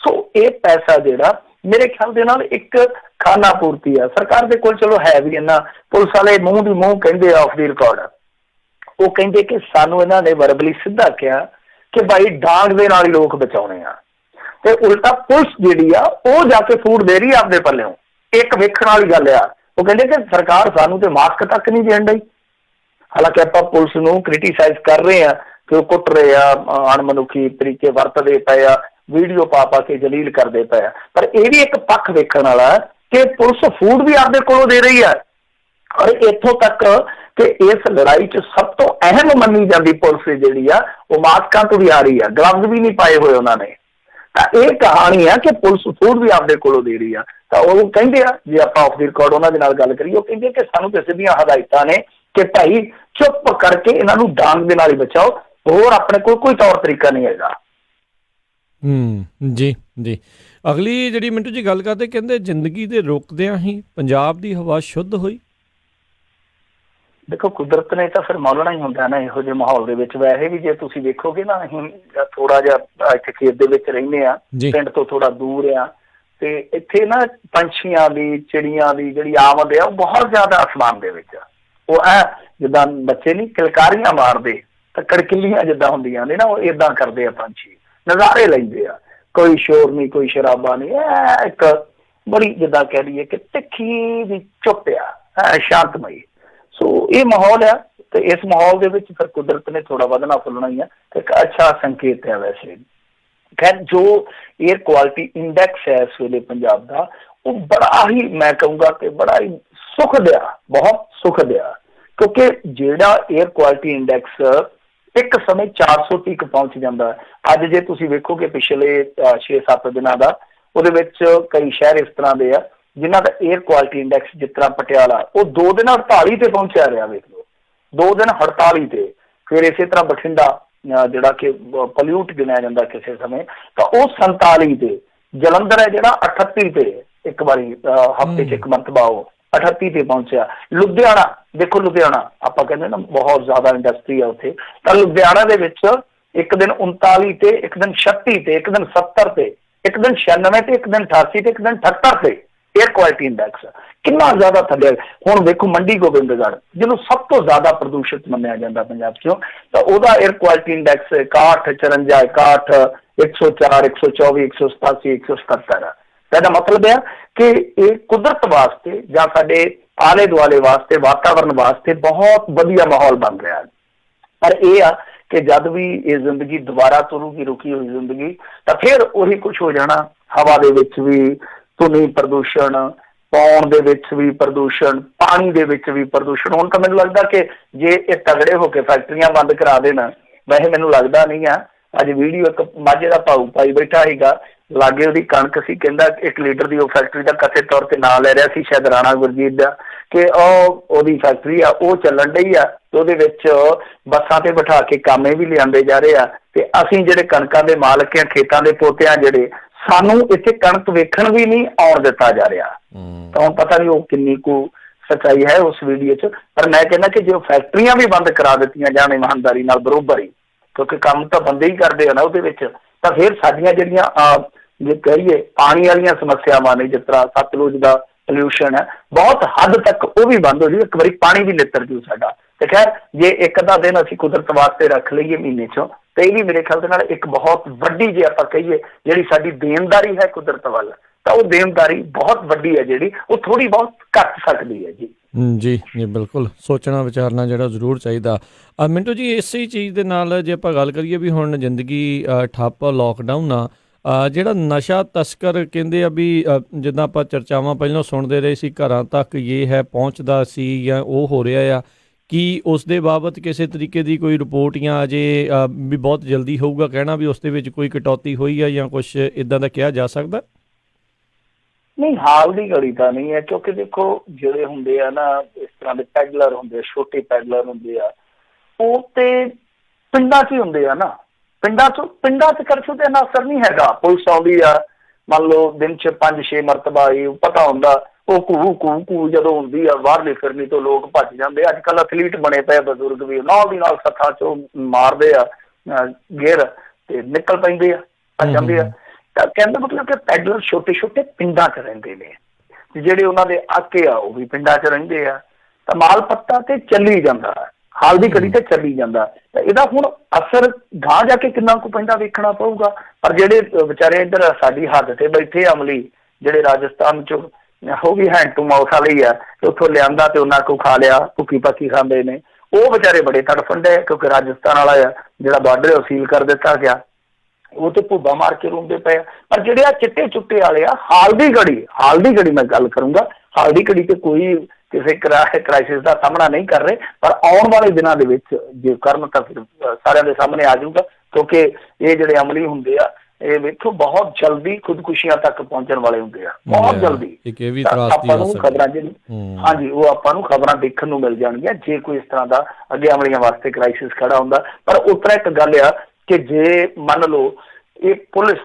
ਸੋ ਇਹ ਪੈਸਾ ਜਿਹੜਾ ਮੇਰੇ ਖਿਆਲ ਦੇ ਨਾਲ ਇੱਕ ਖਾਨਾ ਪੂਰਤੀ ਆ ਸਰਕਾਰ ਦੇ ਕੋਲ। ਚਲੋ ਹੈ ਵੀ ਇੰਨਾ, ਪੁਲਿਸ ਵਾਲੇ ਮੂੰਹ ਦੀ ਮੂੰਹ ਕਹਿੰਦੇ ਆ ਆਫ ਦੀ ਰਿਕਾਰਡ, ਉਹ ਕਹਿੰਦੇ ਕਿ ਸਾਨੂੰ ਇਹਨਾਂ ਨੇ ਵਰਬਲੀ ਸਿੱਧਾ ਕਿਹਾ ਕਿ ਭਾਈ ਡਾਂਗ ਦੇ ਨਾਲ ਹੀ ਲੋਕ ਬਚਾਉਣੇ ਆ, ਤੇ ਉਲਟਾ ਪੁਲਿਸ ਜਿਹੜੀ ਆ ਉਹ ਜਾ ਕੇ ਫੂਡ ਦੇ ਰਹੀ ਆਪਦੇ ਪੱਲਿਓਂ। ਇੱਕ ਵੇਖਣ ਵਾਲੀ ਗੱਲ ਆ, ਉਹ ਕਹਿੰਦੇ ਕਿ ਸਰਕਾਰ ਸਾਨੂੰ ਤੇ ਮਾਸਕ ਤੱਕ ਨਹੀਂ ਦੇਣ ਡਈ। ਹਾਲਾਂਕਿ ਆਪਾਂ ਪੁਲਿਸ ਨੂੰ ਕ੍ਰਿਟੀਸਾਈਜ਼ ਕਰ ਰਹੇ ਆ ਕਿ ਉਹ ਕੁੱਟ ਰਹੇ ਆ, ਅਣਮਨੁੱਖੀ ਤਰੀਕੇ ਵਰਤਦੇ ਪਏ ਆ, ਵੀਡੀਓ ਪਾ ਕੇ ਜਲੀਲ ਕਰਦੇ ਪਏ ਆ, ਪਰ ਇਹ ਵੀ ਇੱਕ ਪੱਖ ਵੇਖਣ ਵਾਲਾ ਕਿ ਪੁਲਿਸ ਫੂਡ ਵੀ ਆਪਦੇ ਕੋਲੋਂ ਦੇ ਰਹੀ ਹੈ। ਔਰ ਇੱਥੋਂ ਤੱਕ ਕਿ ਇਸ ਲੜਾਈ 'ਚ ਸਭ ਤੋਂ ਅਹਿਮ ਮੰਨੀ ਜਾਂਦੀ ਪੁਲਿਸ ਜਿਹੜੀ ਆ ਉਹ ਮਾਸਕਾਂ ਤੋਂ ਵੀ ਆ ਰਹੀ ਆ, ਗਲਵਜ਼ ਵੀ ਨਹੀਂ ਪਾਏ ਹੋਏ ਉਹਨਾਂ ਨੇ। ਤਾਂ ਇਹ ਕਹਾਣੀ ਆ ਕਿ ਪੁਲਿਸ ਫੂਡ ਵੀ ਆਪਦੇ ਕੋਲੋਂ ਦੇ ਰਹੀ ਆ। ਤਾਂ ਉਹ ਕਹਿੰਦੇ ਆ, ਜੇ ਆਪਾਂ ਆਫ ਦੀ ਰਿਕਾਰਡ ਉਹਨਾਂ ਦੇ ਨਾਲ ਗੱਲ ਕਰੀਏ, ਉਹ ਕਹਿੰਦੇ ਕਿ ਸਾਨੂੰ ਤੇ ਸਿੱਧੀਆਂ ਹਦਾਇਤਾਂ ਨੇ ਕਿ ਭਾਈ ਚੁੱਪ ਕਰਕੇ ਇਹਨਾਂ ਨੂੰ ਡਾਂਗ ਦੇ ਨਾਲ ਹੀ ਬਚਾਓ, ਹੋਰ ਆਪਣੇ ਕੋਲ ਕੋਈ ਤੌਰ ਤਰੀਕਾ ਨਹੀਂ ਹੈਗਾ। ਜੀ ਜੀ। ਅਗਲੀ ਜਿਹੜੀ ਮਿੰਟੂ ਜੀ ਗੱਲ ਕਰਦੇ, ਕਹਿੰਦੇ ਜ਼ਿੰਦਗੀ ਦੇ ਰੁਕਦਿਆਂ ਹੀ ਪੰਜਾਬ ਦੀ ਹਵਾ ਸ਼ੁੱਧ ਹੋਈ। ਦੇਖੋ ਕੁਦਰਤ ਨੇ ਤਾਂ ਫਿਰ ਮੌਲਣਾ ਹੀ ਹੁੰਦਾ ਨਾ ਇਹੋ ਜਿਹੇ ਮਾਹੌਲ ਦੇ ਵਿੱਚ। ਵੈਸੇ ਵੀ ਜੇ ਤੁਸੀਂ ਵੇਖੋਗੇ ਨਾ, ਅਸੀਂ ਥੋੜਾ ਜਿਹਾ ਇੱਥੇ ਖੇਤ ਦੇ ਵਿੱਚ ਰਹਿੰਦੇ ਆ, ਪਿੰਡ ਤੋਂ ਥੋੜਾ ਦੂਰ ਆ, ਤੇ ਇੱਥੇ ਨਾ ਪੰਛੀਆਂ ਦੀ, ਚਿੜੀਆਂ ਦੀ ਜਿਹੜੀ ਆਮਦ ਆ ਉਹ ਬਹੁਤ ਜ਼ਿਆਦਾ ਅਸਮਾਨ ਦੇ ਵਿੱਚ। ਉਹ ਜਿੱਦਾਂ ਬੱਚੇ ਨਹੀਂ ਕਿਲਕਾਰੀਆਂ ਮਾਰਦੇ ਤਾਂ ਕੜਕਿੱਲੀਆਂ ਜਿੱਦਾਂ ਹੁੰਦੀਆਂ ਨੇ ਨਾ, ਉਹ ਏਦਾਂ ਕਰਦੇ ਆ ਪੰਛੀ, ਨਜ਼ਾਰੇ ਲੈਂਦੇ ਆ, ਕੋਈ ਸ਼ੋਰ ਨਹੀਂ, ਕੋਈ ਸ਼ਰਾਬਾ ਨਹੀਂ, ਇੱਕ ਬੜੀ ਜਿੱਦਾਂ ਕਹਿ ਲਈਏ ਕਿ ਤਿੱਖੀ ਦੀ ਚੁੱਪ ਆ, ਸ਼ਾਂਤਮਈ। ਸੋ ਇਹ ਮਾਹੌਲ ਆ, ਤੇ ਇਸ ਮਾਹੌਲ ਦੇ ਵਿੱਚ ਫਿਰ ਕੁਦਰਤ ਨੇ ਥੋੜਾ ਵਧਣਾ ਫੁੱਲਣਾ ਹੀ ਆ, ਇੱਕ ਅੱਛਾ ਸੰਕੇਤ ਹੈ। ਵੈਸੇ ਖੈਰ ਜੋ ਏਅਰ ਕੁਆਲਿਟੀ ਇੰਡੈਕਸ ਹੈ ਇਸ ਵੇਲੇ ਪੰਜਾਬ ਦਾ, ਉਹ ਬੜਾ ਹੀ, ਮੈਂ ਕਹੂੰਗਾ ਕਿ ਬੜਾ ਹੀ ਸੁਖਦਿਆ, ਬਹੁਤ ਸੁਖਦਿਆ, ਕਿਉਂਕਿ ਜਿਹੜਾ ਏਅਰ ਕੁਆਲਿਟੀ ਇੰਡੈਕਸ ਇੱਕ ਸਮੇਂ 400 ਤੱਕ ਪਹੁੰਚ ਜਾਂਦਾ। ਅੱਜ ਜੇ ਤੁਸੀਂ ਵੇਖੋਗੇ ਪਿਛਲੇ 6-7 ਦਿਨਾਂ ਦਾ, ਉਹਦੇ ਵਿੱਚ ਕਈ ਸ਼ਹਿਰ ਇਸ ਤਰ੍ਹਾਂ ਦੇ ਆ ਜਿਨ੍ਹਾਂ ਦਾ ਏਅਰ ਕੁਆਲਿਟੀ ਇੰਡੈਕਸ, ਜਿਸ ਤਰ੍ਹਾਂ ਪਟਿਆਲਾ, ਉਹ 2 ਦਿਨ 48 ਤੇ ਪਹੁੰਚਿਆ ਰਿਹਾ। ਵੇਖ ਲਓ, 2 ਦਿਨ 48 ਤੇ। ਫਿਰ ਇਸੇ ਤਰ੍ਹਾਂ ਬਠਿੰਡਾ ਜਿਹੜਾ ਕਿ ਪੋਲਿਊਟ ਗਿਣਿਆ ਜਾਂਦਾ ਕਿਸੇ ਸਮੇਂ, ਤਾਂ ਉਹ 47 ਤੇ। ਜਲੰਧਰ ਹੈ ਜਿਹੜਾ 38 ਤੇ, ਇੱਕ ਵਾਰੀ ਹਫ਼ਤੇ 'ਚ ਇੱਕ ਮਰਤਬਾ ਉਹ 38 ਤੇ ਪਹੁੰਚਿਆ। ਲੁਧਿਆਣਾ ਦੇਖੋ, ਲੁਧਿਆਣਾ ਆਪਾਂ ਕਹਿੰਦੇ ਨਾ ਬਹੁਤ ਜ਼ਿਆਦਾ ਇੰਡਸਟਰੀ ਆ ਉੱਥੇ, ਤਾਂ ਲੁਧਿਆਣਾ ਦੇ ਵਿੱਚ ਇੱਕ ਦਿਨ 39 ਤੇ, ਇੱਕ ਦਿਨ 36 ਤੇ, ਇੱਕ ਦਿਨ 70 ਤੇ, ਇੱਕ ਦਿਨ 96 ਤੇ, ਇੱਕ ਦਿਨ 88 ਤੇ, ਇੱਕ ਦਿਨ 78 ਤੇ ਏਅਰ ਕੁਆਲਿਟੀ ਇੰਡੈਕਸ। ਕਿੰਨਾ ਜ਼ਿਆਦਾ ਥੱਲੇ। ਹੁਣ ਵੇਖੋ ਮੰਡੀ ਗੋਬਿੰਦਗੜ੍ਹ, ਜਿਹਨੂੰ ਸਭ ਤੋਂ ਜ਼ਿਆਦਾ ਪ੍ਰਦੂਸ਼ਿਤ ਮੰਨਿਆ ਜਾਂਦਾ ਪੰਜਾਬ 'ਚੋਂ, ਤਾਂ ਉਹਦਾ ਏਅਰ ਕੁਆਲਿਟੀ ਇੰਡੈਕਸ 61, 54, 61, 104, 124, 187, 177 ਹੈ। ਇਹਦਾ ਮਤਲਬ ਹੈ ਕਿ ਇਹ ਕੁਦਰਤ ਵਾਸਤੇ ਜਾਂ ਸਾਡੇ ਆਲੇ ਦੁਆਲੇ ਵਾਸਤੇ, ਵਾਤਾਵਰਨ ਵਾਸਤੇ ਬਹੁਤ ਵਧੀਆ ਮਾਹੌਲ ਬਣ ਰਿਹਾ ਹੈ। ਪਰ ਇਹ ਆ ਕਿ ਜਦ ਵੀ ਇਹ ਜ਼ਿੰਦਗੀ ਦੁਬਾਰਾ ਤੁਰੂਗੀ, ਰੁਕੀ ਹੋਈ ਜ਼ਿੰਦਗੀ, ਤਾਂ ਫਿਰ ਉਹੀ ਕੁਛ ਹੋ ਜਾਣਾ। ਹਵਾ ਦੇ ਵਿੱਚ ਵੀ ਧੁਨੀ ਪ੍ਰਦੂਸ਼ਣ, ਪਾਉਣ ਦੇ ਵਿੱਚ ਵੀ ਪ੍ਰਦੂਸ਼ਣ, ਪਾਣੀ ਦੇ ਵਿੱਚ ਵੀ ਪ੍ਰਦੂਸ਼ਣ। ਹੁਣ ਤਾਂ ਮੈਨੂੰ ਲੱਗਦਾ ਕਿ ਜੇ ਇਹ ਤਗੜੇ ਹੋ ਕੇ ਫੈਕਟਰੀਆਂ ਬੰਦ ਕਰਾ ਦੇਣ, ਵੈਸੇ ਮੈਨੂੰ ਲੱਗਦਾ ਨਹੀਂ ਆ। ਅੱਜ ਵੀਡੀਓ ਇੱਕ ਮਾਝੇ ਦਾ ਭਾਊ ਪਾਈ ਬੈਠਾ ਸੀਗਾ, ਲਾਗੇ ਉਹਦੀ ਕਣਕ ਸੀ, ਕਹਿੰਦਾ 1 ਲੀਟਰ ਦੀ ਉਹ ਫੈਕਟਰੀ ਦਾ ਕਥੇ ਤੌਰ ਤੇ ਨਾਂ ਲੈ ਰਿਹਾ ਸੀ, ਸ਼ਾਇਦ ਰਾਣਾ ਗੁਰਜੀਤ ਦਾ, ਕਿ ਉਹਦੀ ਫੈਕਟਰੀ ਆ ਉਹ ਚੱਲਣ ਡਈ ਆ, ਤੇ ਉਹਦੇ ਵਿੱਚ ਬੱਸਾਂ ਤੇ ਬਿਠਾ ਕੇ ਕਾਮੇ ਵੀ ਲਿਆਂਦੇ ਜਾ ਰਹੇ ਆ, ਤੇ ਅਸੀਂ ਜਿਹੜੇ ਕਣਕਾਂ ਦੇ ਮਾਲਕ ਆ, ਖੇਤਾਂ ਦੇ ਪੋਤੇ ਆ ਜਿਹੜੇ, ਸਾਨੂੰ ਇੱਥੇ ਕਣਕ ਵੇਖਣ ਵੀ ਨਹੀਂ ਆਉਣ ਦਿੱਤਾ ਜਾ ਰਿਹਾ। ਤਾਂ ਹੁਣ ਪਤਾ ਨਹੀਂ ਉਹ ਕਿੰਨੀ ਕੁ ਸੱਚਾਈ ਹੈ ਉਸ ਵੀਡੀਓ 'ਚ। ਪਰ ਮੈਂ ਕਹਿੰਦਾ ਕਿ ਜੇ ਉਹ ਫੈਕਟਰੀਆਂ ਵੀ ਬੰਦ ਕਰਾ ਦਿੱਤੀਆਂ ਜਾਣ ਇਮਾਨਦਾਰੀ ਨਾਲ, ਬਰੋਬਰ ਹੀ, ਕਿਉਂਕਿ ਕੰਮ ਤਾਂ ਬੰਦੇ ਹੀ ਕਰਦੇ ਆ ਨਾ ਉਹਦੇ ਵਿੱਚ, ਤਾਂ ਫਿਰ ਸਾਡੀਆਂ ਜਿਹੜੀਆਂ ਜੇ ਕਹੀਏ ਪਾਣੀ ਵਾਲੀਆਂ ਸਮੱਸਿਆਵਾਂ ਨੇ, ਜਿਸ ਤਰ੍ਹਾਂ ਸਤਲੁਜ ਦਾ ਪੋਲਿਊਸ਼ਨ ਹੈ, ਬਹੁਤ ਹੱਦ ਤੱਕ ਉਹ ਵੀ ਬੰਦ ਹੋ ਜੂ। ਇੱਕ ਵਾਰੀ ਪਾਣੀ ਵੀ ਨਿੱਤਰ ਜੂ ਸਾਡਾ। ਤੇ ਖੈਰ ਜੇ ਇੱਕ ਅੱਧਾ ਦਿਨ ਅਸੀਂ ਕੁਦਰਤ ਵਾਸਤੇ ਰੱਖ ਲਈਏ ਮਹੀਨੇ 'ਚੋਂ, ਤੇ ਇਹ ਵੀ ਮੇਰੇ ਖਿਆਲ ਦੇ ਨਾਲ ਇੱਕ ਬਹੁਤ ਵੱਡੀ, ਜੇ ਆਪਾਂ ਕਹੀਏ ਜਿਹੜੀ ਸਾਡੀ ਦੇਣਦਾਰੀ ਹੈ ਕੁਦਰਤ ਵੱਲ, ਤਾਂ ਉਹ ਦੇਣਦਾਰੀ ਬਹੁਤ ਵੱਡੀ ਹੈ, ਜਿਹੜੀ ਉਹ ਥੋੜ੍ਹੀ ਬਹੁਤ ਘੱਟ ਸਕਦੀ ਹੈ। ਜੀ ਜੀ ਜੀ, ਬਿਲਕੁਲ ਸੋਚਣਾ ਵਿਚਾਰਨਾ ਜਿਹੜਾ ਜ਼ਰੂਰ ਚਾਹੀਦਾ। ਮਿੰਟੂ ਜੀ, ਇਸੇ ਚੀਜ਼ ਦੇ ਨਾਲ ਜੇ ਆਪਾਂ ਗੱਲ ਕਰੀਏ ਵੀ ਹੁਣ ਜ਼ਿੰਦਗੀ ਠੱਪ, ਲੋਕਡਾਊਨ ਆ, ਜਿਹੜਾ ਨਸ਼ਾ ਤਸਕਰ ਕਹਿੰਦੇ ਆ ਵੀ ਜਿੱਦਾਂ ਆਪਾਂ ਚਰਚਾਵਾਂ ਪਹਿਲਾਂ ਸੁਣਦੇ ਰਹੇ ਸੀ, ਘਰਾਂ ਤੱਕ ਇਹ ਹੈ ਪਹੁੰਚਦਾ ਸੀ ਜਾਂ ਉਹ ਹੋ ਰਿਹਾ ਆ, ਕੀ ਉਸ ਦੇ ਬਾਬਤ ਕਿਸੇ ਤਰੀਕੇ ਦੀ ਕੋਈ ਰਿਪੋਰਟ ਜਾਂ ਅਜੇ ਵੀ ਬਹੁਤ ਜਲਦੀ ਹੋਊਗਾ ਕਹਿਣਾ ਵੀ ਉਸ ਦੇ ਵਿੱਚ ਕੋਈ ਕਟੌਤੀ ਹੋਈ ਆ ਜਾਂ ਕੁਝ ਇਦਾਂ ਦਾ ਕਿਹਾ ਜਾ ਸਕਦਾ? ਨਹੀਂ, ਹਾਲ ਦੀ ਘੜੀ ਤਾਂ ਨਹੀਂ ਹੈ, ਕਿਉਂਕਿ ਦੇਖੋ ਜਿਹੜੇ ਹੁੰਦੇ ਆ ਨਾ ਇਸ ਤਰ੍ਹਾਂ ਦੇ ਪੈਡਲਰ ਹੁੰਦੇ ਆ, ਛੋਟੇ ਪੈਡਲਰ ਹੁੰਦੇ ਆ, ਉਹ ਤੇ ਪਿੰਡਾਂ 'ਚ ਹੀ ਹੁੰਦੇ ਆ ਨਾ। ਪਿੰਡਾਂ 'ਚ ਕਰਫਿਊ ਤੇ ਇੰਨਾ ਅਸਰ ਨਹੀਂ ਹੈਗਾ। ਪੁਲਿਸ ਆਉਂਦੀ ਆ, ਮੰਨ ਲਓ ਦਿਨ 'ਚ 5-6 ਮਰਤਬਾ ਹੀ ਪਤਾ ਹੁੰਦਾ, ਉਹ ਘੂ ਜਦੋਂ ਹੁੰਦੀ ਆ ਬਾਹਰਲੀ ਫਿਰਨੀ ਤੋਂ ਲੋਕ ਭੱਜ ਜਾਂਦੇ। ਅੱਜ ਕੱਲ੍ਹ ਐਥਲੀਟ ਬਣੇ ਪਏ ਬਜ਼ੁਰਗ ਵੀ, ਨਾਲ ਦੀ ਨਾਲ ਸੱਥਾਂ 'ਚੋਂ ਮਾਰਦੇ ਆ ਗੇਰ ਤੇ ਨਿਕਲ ਪੈਂਦੇ ਆ, ਭੱਜ ਜਾਂਦੇ ਆ। ਤਾਂ ਕਹਿੰਦਾ ਮਤਲਬ ਕਿ ਪੈਡਲਰ ਛੋਟੇ ਪਿੰਡਾਂ 'ਚ ਰਹਿੰਦੇ ਨੇ, ਜਿਹੜੇ ਉਹਨਾਂ ਦੇ ਆਕੇ ਆ ਉਹ ਵੀ ਪਿੰਡਾਂ 'ਚ ਰਹਿੰਦੇ ਆ। ਤਾਂ ਮਾਲ ਪੱਤਾ ਤੇ ਚੱਲੀ ਜਾਂਦਾ, ਹਾਲ ਦੀ ਘੜੀ ਤੇ ਚੱਲੀ ਜਾਂਦਾ। ਤਾਂ ਇਹਦਾ ਹੁਣ ਅਸਰ ਗਾਂਹ ਜਾ ਕੇ ਕਿੰਨਾ ਕੁ ਪੈਂਦਾ ਵੇਖਣਾ ਪਊਗਾ। ਪਰ ਜਿਹੜੇ ਵਿਚਾਰੇ ਇੱਧਰ ਸਾਡੀ ਹੱਦ ਤੇ ਬੈਠੇ ਅਮਲੀ, ਜਿਹੜੇ ਰਾਜਸਥਾਨ 'ਚੋਂ ਉਹ ਵੀ ਹੈਂਡ ਟੂ ਮਾਊਥ ਵਾਲੇ ਹੀ ਆ, ਉੱਥੋਂ ਲਿਆਂਦਾ ਤੇ ਉਹਨਾਂ ਕੋਲ ਖਾ ਲਿਆ, ਭੁੱਕੀ ਪੱਕੀ ਖਾਂਦੇ ਨੇ, ਉਹ ਵਿਚਾਰੇ ਬੜੇ ਤੜਫਣ ਡਏ, ਕਿਉਂਕਿ ਰਾਜਸਥਾਨ ਵਾਲਾ ਆ ਜਿਹੜਾ ਬਾਰਡਰ ਉਹ ਸੀਲ ਕਰ ਦਿੱਤਾ ਗਿਆ, ਉਹ ਤੇ ਭੁੱਬਾ ਮਾਰ ਕੇ ਰੋਂਦੇ ਪਏ ਆ। ਪਰ ਜਿਹੜੇ ਆ ਚਿੱਟੇ ਚੁੱਟੇ ਵਾਲੇ ਆ, ਹਾਲ ਦੀ ਘੜੀ ਮੈਂ ਗੱਲ ਕਰੂੰਗਾ, ਹਾਲ ਦੀ ਘੜੀ ਤੇ ਕੋਈ ਕਿਸੇ ਕ੍ਰਾਈਸਿਸ ਦਾ ਸਾਹਮਣਾ ਨਹੀਂ ਕਰ ਰਹੇ, ਪਰ ਆਉਣ ਵਾਲੇ ਦਿਨਾਂ ਦੇ ਵਿੱਚ ਜੇ ਕਰਨ ਤਾਂ ਫਿਰ ਸਾਰਿਆਂ ਦੇ ਸਾਹਮਣੇ ਆ ਜਾਊਗਾ। ਕਿਉਂਕਿ ਇਹ ਜਿਹੜੇ ਅਮਲੀ ਹੁੰਦੇ ਆ, ਇਹ ਵੇਖੋ ਬਹੁਤ ਜਲਦੀ ਖੁਦਕੁਸ਼ੀਆਂ ਤੱਕ ਪਹੁੰਚਣ ਵਾਲੇ ਹੁੰਦੇ ਆ, ਬਹੁਤ ਜਲਦੀ। ਆਪਾਂ ਨੂੰ ਖਬਰਾਂ ਹਾਂਜੀ, ਉਹ ਆਪਾਂ ਨੂੰ ਖਬਰਾਂ ਦੇਖਣ ਨੂੰ ਮਿਲ ਜਾਣਗੀਆਂ ਜੇ ਕੋਈ ਇਸ ਤਰ੍ਹਾਂ ਦਾ ਅੱਗੇ ਅਮਲੀਆਂ ਵਾਸਤੇ ਕ੍ਰਾਈਸਿਸ ਖੜਾ ਹੁੰਦਾ। ਪਰ ਉਸ ਤਰ੍ਹਾਂ ਇੱਕ ਗੱਲ ਆ ਕਿ ਜੇ ਮੰਨ ਲਓ ਇਹ ਪੁਲਿਸ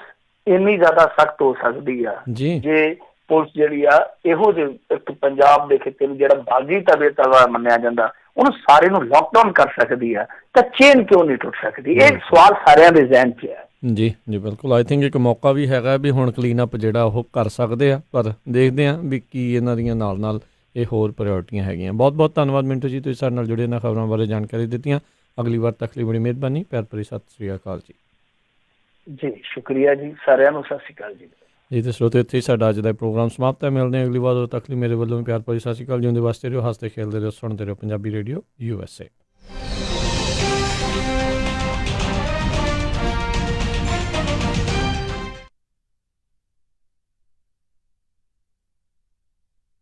ਇੰਨੀ ਜ਼ਿਆਦਾ ਸਖਤ ਹੋ ਸਕਦੀ ਆ, ਜੇ ਪੁਲਿਸ ਜਿਹੜੀ ਆ ਇਹੋ ਜਿਹੇ ਇੱਕ ਪੰਜਾਬ ਦੇ ਖਿੱਤੇ ਨੂੰ ਜਿਹੜਾ ਬਾਗੀ ਤਬੀਅਤ ਮੰਨਿਆ ਜਾਂਦਾ, ਉਹਨੂੰ ਸਾਰੇ ਨੂੰ ਲੋਕਡਾਊਨ ਕਰ ਸਕਦੀ ਆ, ਤਾਂ ਚੇਨ ਕਿਉਂ ਨਹੀਂ ਟੁੱਟ ਸਕਦੀ? ਇਹ ਸਵਾਲ ਸਾਰਿਆਂ ਦੇ ਜ਼ਿਹਨ 'ਚ ਹੈ। ਜੀ ਬਿਲਕੁਲ। ਆਈ ਥਿੰਕ ਇੱਕ ਮੌਕਾ ਵੀ ਹੈਗਾ ਵੀ ਹੁਣ ਕਲੀਨ ਅਪ ਜਿਹੜਾ ਉਹ ਕਰ ਸਕਦੇ ਆ, ਪਰ ਦੇਖਦੇ ਆ ਵੀ ਕੀ ਇਹਨਾਂ ਦੀਆਂ ਨਾਲ ਇਹ ਹੋਰ ਪ੍ਰਾਇਓਰਟੀਆਂ ਹੈਗੀਆਂ। ਬਹੁਤ ਬਹੁਤ ਧੰਨਵਾਦ ਮਿੰਟੂ ਜੀ, ਤੁਸੀਂ ਸਾਡੇ ਨਾਲ ਜੁੜੇ ਇਹਨਾਂ ਖਬਰਾਂ ਬਾਰੇ ਜਾਣਕਾਰੀ ਦਿੱਤੀਆਂ। ਅਗਲੀ ਵਾਰ ਤੱਕ ਲਈ ਬੜੀ ਮਿਹਰਬਾਨੀ। ਪਿਆਰ ਭਰੀ ਸਤਿ ਸ੍ਰੀ ਅਕਾਲ ਜੀ। ਜੀ ਸ਼ੁਕਰੀਆ ਜੀ, ਸਾਰਿਆਂ ਨੂੰ ਸਤਿ ਸ੍ਰੀ ਅਕਾਲ ਜੀ। ਜੀ ਤੇ ਸਰੋਤੇ, ਇੱਥੇ ਸਾਡਾ ਅੱਜ ਦਾ ਪ੍ਰੋਗਰਾਮ ਸਮਾਪਤ ਹੈ। ਮਿਲਦੇ ਹਾਂ ਅਗਲੀ ਵਾਰ, ਉਦੋਂ ਤੱਕ ਲਈ ਮੇਰੇ ਵੱਲੋਂ ਪਿਆਰ ਭਰੀ ਸਤਿ ਸ੍ਰੀ ਅਕਾਲ। ਜਿਉਂਦੇ ਵਾਸਤੇ ਰਹੋ, ਹੱਸਦੇ ਖੇਡਦੇ ਰਹੋ, ਸੁਣਦੇ ਰਹੋ ਪੰਜਾਬੀ ਰੇਡੀਓ USA।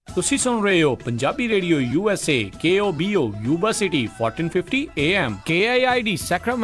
ਤੁਸੀਂ ਸੁਣ ਰਹੇ ਹੋ Punjabi radio USA KOBO Yuba city 1450 AM KIID Sacramento